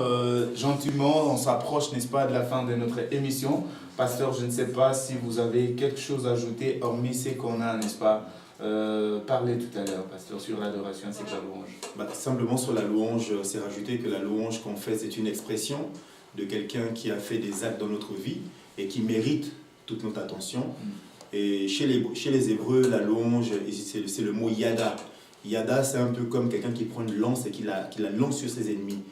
Gentiment, on s'approche, n'est-ce pas, de la fin de notre émission. Pasteur, je ne sais pas si vous avez quelque chose à ajouter, hormis ce qu'on a, n'est-ce pas, parlé tout à l'heure, Pasteur, sur l'adoration, c'est la louange. Simplement sur la louange, c'est rajouter que la louange qu'on fait, c'est une expression de quelqu'un qui a fait des actes dans notre vie et qui mérite toute notre attention. Et chez les Hébreux, la louange, c'est le mot yada. Yada, c'est un peu comme quelqu'un qui prend une lance et qui la lance sur ses ennemis.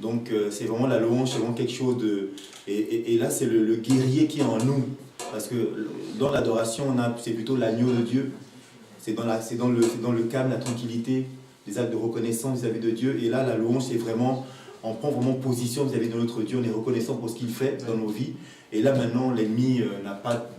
Donc, c'est vraiment la louange, c'est vraiment quelque chose de... Et là, c'est le guerrier qui est en nous. Parce que dans l'adoration, c'est plutôt l'agneau de Dieu c'est dans le calme, la tranquillité, les actes de reconnaissance vis-à-vis de Dieu. Et là, la louange, c'est vraiment, on prend vraiment position vis-à-vis de notre Dieu, on est reconnaissant pour ce qu'il fait dans nos vies. Et là, maintenant, l'ennemi n'a pas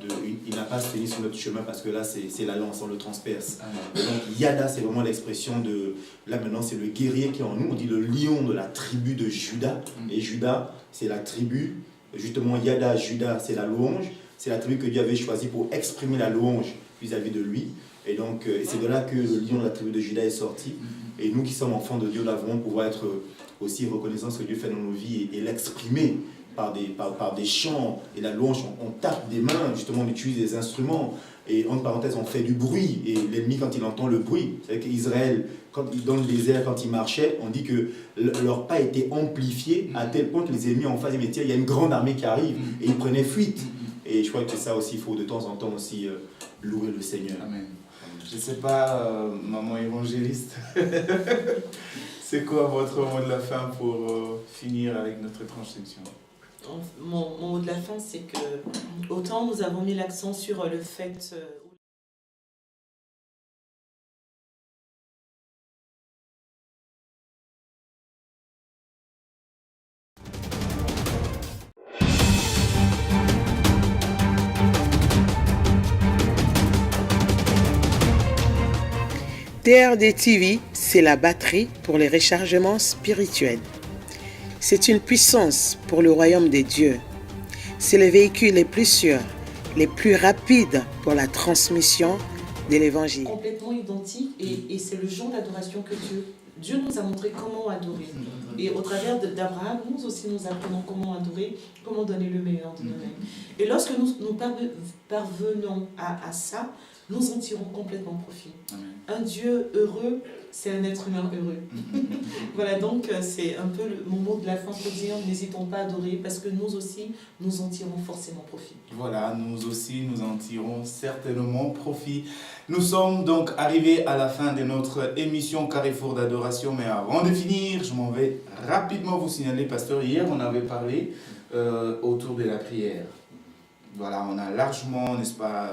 à se tenir sur notre chemin parce que là, c'est la lance, on le transperce. Et donc, Yada, c'est vraiment l'expression de... Là, maintenant, c'est le guerrier qui est en nous. On dit le lion de la tribu de Juda. Et Juda, c'est la tribu. Justement, Yada, Juda, c'est la louange. C'est la tribu que Dieu avait choisie pour exprimer la louange vis-à-vis de lui. Et donc, c'est de là que le lion de la tribu de Juda est sorti. Et nous qui sommes enfants de Dieu, là, vraiment pouvoir être aussi reconnaissants de ce que Dieu fait dans nos vies et l'exprimer par des chants et la louange. On tape des mains, justement, on utilise des instruments. Et entre parenthèses, on fait du bruit. Et l'ennemi, quand il entend le bruit, c'est vrai qu'Israël, dans le désert, quand il marchait, on dit que leur pas était amplifié à tel point que les ennemis en face disaient, mais tiens, il y a une grande armée qui arrive. Et ils prenaient fuite. Et je crois que ça aussi, il faut de temps en temps aussi louer le Seigneur. Amen. Je ne sais pas, maman évangéliste, c'est quoi votre mot de la fin pour finir avec notre transmission? Mon mot de la fin, c'est que autant nous avons mis l'accent sur le fait... TRD TV, c'est la batterie pour les rechargements spirituels. C'est une puissance pour le royaume des dieux. C'est le véhicule les plus sûrs, les plus rapides pour la transmission de l'évangile. Complètement identique et c'est le genre d'adoration que Dieu nous a montré comment adorer. Et au travers d'Abraham, nous aussi nous apprenons comment adorer, comment donner le meilleur de nous-mêmes. Et lorsque nous parvenons à ça, nous en tirons complètement profit. Amen. Un Dieu heureux, c'est un être humain heureux. Voilà, donc c'est un peu mon mot de la fin pour dire, n'hésitons pas à adorer parce que nous aussi, nous en tirons forcément profit. Voilà, nous aussi, nous en tirons certainement profit. Nous sommes donc arrivés à la fin de notre émission Carrefour d'adoration, mais avant de finir, je m'en vais rapidement vous signaler, pasteur, hier on avait parlé autour de la prière. Voilà, on a largement, n'est-ce pas,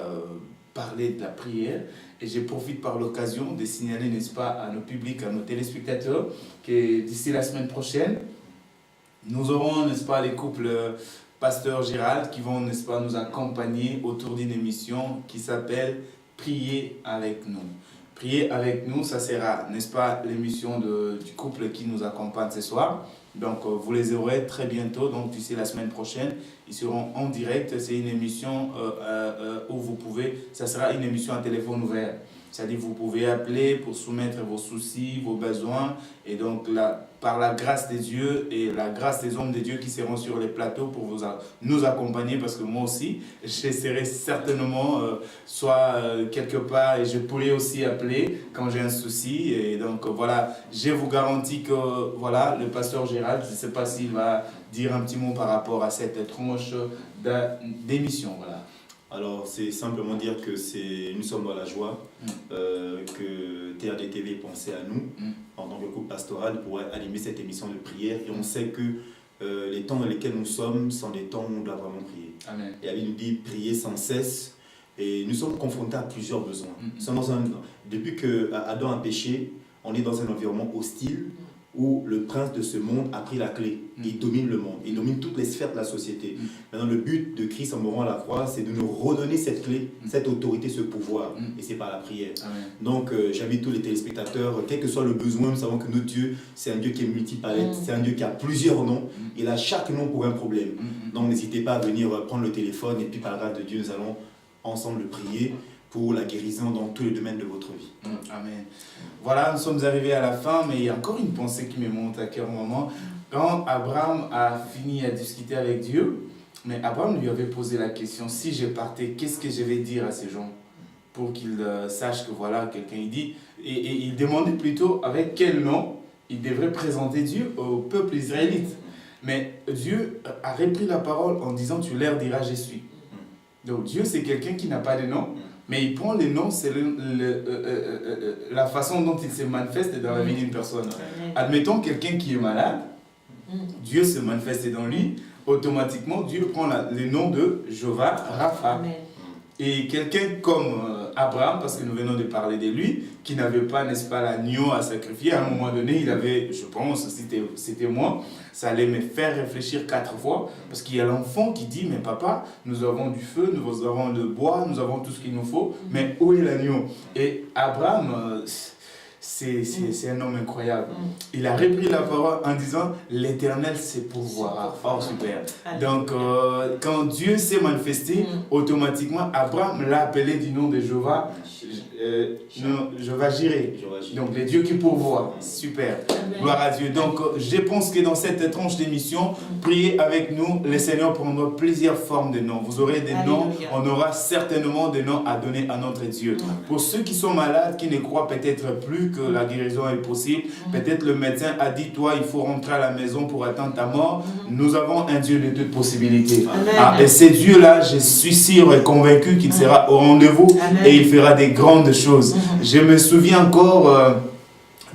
parlé de la prière et je profite par l'occasion de signaler, n'est-ce pas, à nos publics, à nos téléspectateurs que d'ici la semaine prochaine, nous aurons, n'est-ce pas, les couples Pasteur Gérald qui vont, n'est-ce pas, nous accompagner autour d'une émission qui s'appelle Prier avec nous. Prier avec nous, ça sera, n'est-ce pas, l'émission du couple qui nous accompagne ce soir. Donc, vous les aurez très bientôt, donc d'ici la semaine prochaine, ils seront en direct. C'est une émission où vous pouvez, ça sera une émission à téléphone ouvert. C'est-à-dire vous pouvez appeler pour soumettre vos soucis, vos besoins. Et donc, là, par la grâce des dieux et la grâce des hommes de Dieu qui seront sur les plateaux pour nous accompagner, parce que moi aussi, j'essaierai certainement soit quelque part, et je pourrai aussi appeler quand j'ai un souci. Et donc, voilà, je vous garantis que voilà, le pasteur Gérald, je ne sais pas s'il va dire un petit mot par rapport à cette tranche d'émission. Voilà. Alors, c'est simplement dire que nous sommes dans la joie, que TRD TV pensait à nous, en tant que couple pastoral, pour animer cette émission de prière. Et on sait que les temps dans lesquels nous sommes sont des temps où on doit vraiment prier. Amen. Et la Bible nous dit prier sans cesse. Et nous sommes confrontés à plusieurs besoins. Nous sommes depuis que Adam a péché, on est dans un environnement hostile, où le prince de ce monde a pris la clé. Il domine le monde, il domine toutes les sphères de la société. Maintenant, le but de Christ en mourant à la croix, c'est de nous redonner cette clé, cette autorité, ce pouvoir. Et c'est par la prière. Amen. Donc, j'invite tous les téléspectateurs, quel que soit le besoin, nous savons que notre Dieu, c'est un Dieu qui est multipalette, c'est un Dieu qui a plusieurs noms. Il a chaque nom pour un problème. Donc, n'hésitez pas à venir prendre le téléphone et puis par la grâce de Dieu, nous allons ensemble prier pour la guérison dans tous les domaines de votre vie. Amen. Voilà, nous sommes arrivés à la fin, mais il y a encore une pensée qui me monte à cœur au moment. Quand Abraham a fini à discuter avec Dieu, mais Abraham lui avait posé la question, si je partais, qu'est-ce que je vais dire à ces gens pour qu'ils sachent que voilà, quelqu'un il dit, et il demandait plutôt avec quel nom il devrait présenter Dieu au peuple israélite. Mais Dieu a repris la parole en disant, tu leur diras, je suis. Donc Dieu, c'est quelqu'un qui n'a pas de nom. Mais il prend les noms, c'est la façon dont il se manifeste dans la vie d'une personne. Admettons quelqu'un qui est malade, Dieu se manifeste dans lui, automatiquement Dieu prend le nom de Jéhovah Rapha. Et quelqu'un comme Abraham, parce que nous venons de parler de lui, qui n'avait pas, n'est-ce pas, l'agneau à sacrifier. À un moment donné, il avait, je pense, c'était moi, ça allait me faire réfléchir 4 fois, parce qu'il y a l'enfant qui dit, mais papa, nous avons du feu, nous avons le bois, nous avons tout ce qu'il nous faut, mais où est l'agneau? Et Abraham... c'est un homme incroyable. Il a repris la parole en disant l'Éternel sait pourvoir. Oh, super. Donc, quand Dieu s'est manifesté, automatiquement, Abraham l'a appelé du nom de Jéhovah. Jéhovah Jireh. Donc, le Dieu qui pourvoit. Super. Gloire à Dieu. Donc, je pense que dans cette tranche d'émission, priez avec nous. Le Seigneur prendra plusieurs formes de noms. Vous aurez des noms. On aura certainement des noms à donner à notre Dieu. Pour ceux qui sont malades, qui ne croient peut-être plus que la guérison est possible, peut-être le médecin a dit, toi, il faut rentrer à la maison pour attendre ta mort. Nous avons un Dieu de toutes possibilités. Et ce Dieu-là, je suis sûr et convaincu qu'il sera au rendez-vous et il fera des grandes choses. Je me souviens encore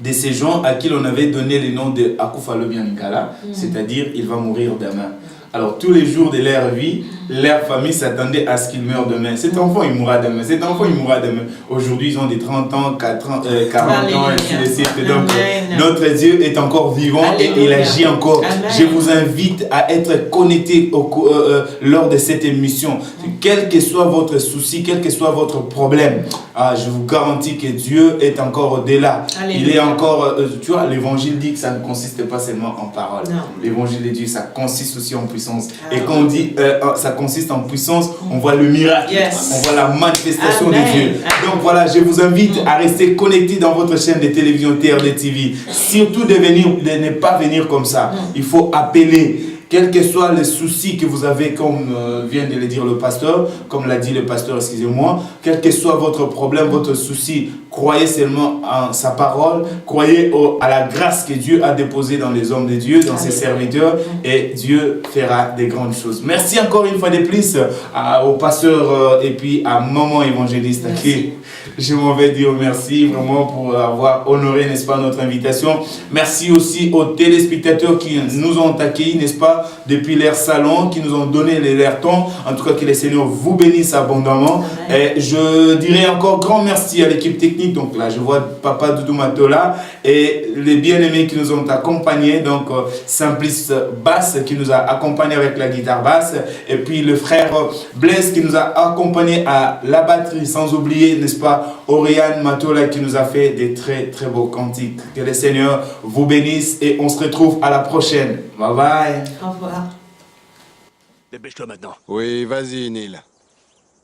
de ces gens à qui l'on avait donné le nom de Akufalo Bianikala, c'est-à-dire il va mourir demain. Alors tous les jours de leur vie, leur famille s'attendait à ce qu'il meure demain. Cet enfant, il mourra demain. Cet enfant, il mourra demain. Aujourd'hui, ils ont des 30 ans, 40 ans, et ainsi de suite. Donc, notre Dieu est encore vivant et il agit encore. Amen. Je vous invite à être connectés lors de cette émission. Quel que soit votre souci, quel que soit votre problème, je vous garantis que Dieu est encore au-delà. Il est encore, tu vois, l'évangile dit que ça ne consiste pas seulement en parole. L'évangile de Dieu, ça consiste aussi en puissance. Et quand on dit ça consiste en puissance, on voit le miracle, on voit la manifestation de Dieu. Donc voilà, je vous invite à rester connectés dans votre chaîne de télévision TRD TV. Surtout de ne pas venir comme ça. Il faut appeler. Quels que soient les soucis que vous avez, comme vient de le dire le pasteur, comme l'a dit le pasteur, excusez-moi, quel que soit votre problème, votre souci, croyez seulement en sa parole, croyez à la grâce que Dieu a déposée dans les hommes de Dieu, dans ses serviteurs, et Dieu fera des grandes choses. Merci encore une fois de plus au pasteur et puis à Maman Évangéliste à qui je m'en vais dire merci vraiment pour avoir honoré, n'est-ce pas, notre invitation. Merci aussi aux téléspectateurs qui nous ont accueillis, n'est-ce pas, depuis leur salon, qui nous ont donné leur temps. En tout cas, que le Seigneur vous bénisse abondamment. Et je dirais encore grand merci à l'équipe technique. Donc là, je vois Papa Doudou Matola et les bien-aimés qui nous ont accompagnés. Donc, Simplice Basse qui nous a accompagnés avec la guitare basse. Et puis le frère Blaise qui nous a accompagnés à la batterie. Sans oublier, n'est-ce pas, Oriane Matola qui nous a fait des très très beaux cantiques. Que le Seigneur vous bénisse et on se retrouve à la prochaine. Bye bye. Au revoir. Dépêche-toi maintenant. Oui, vas-y, Neil.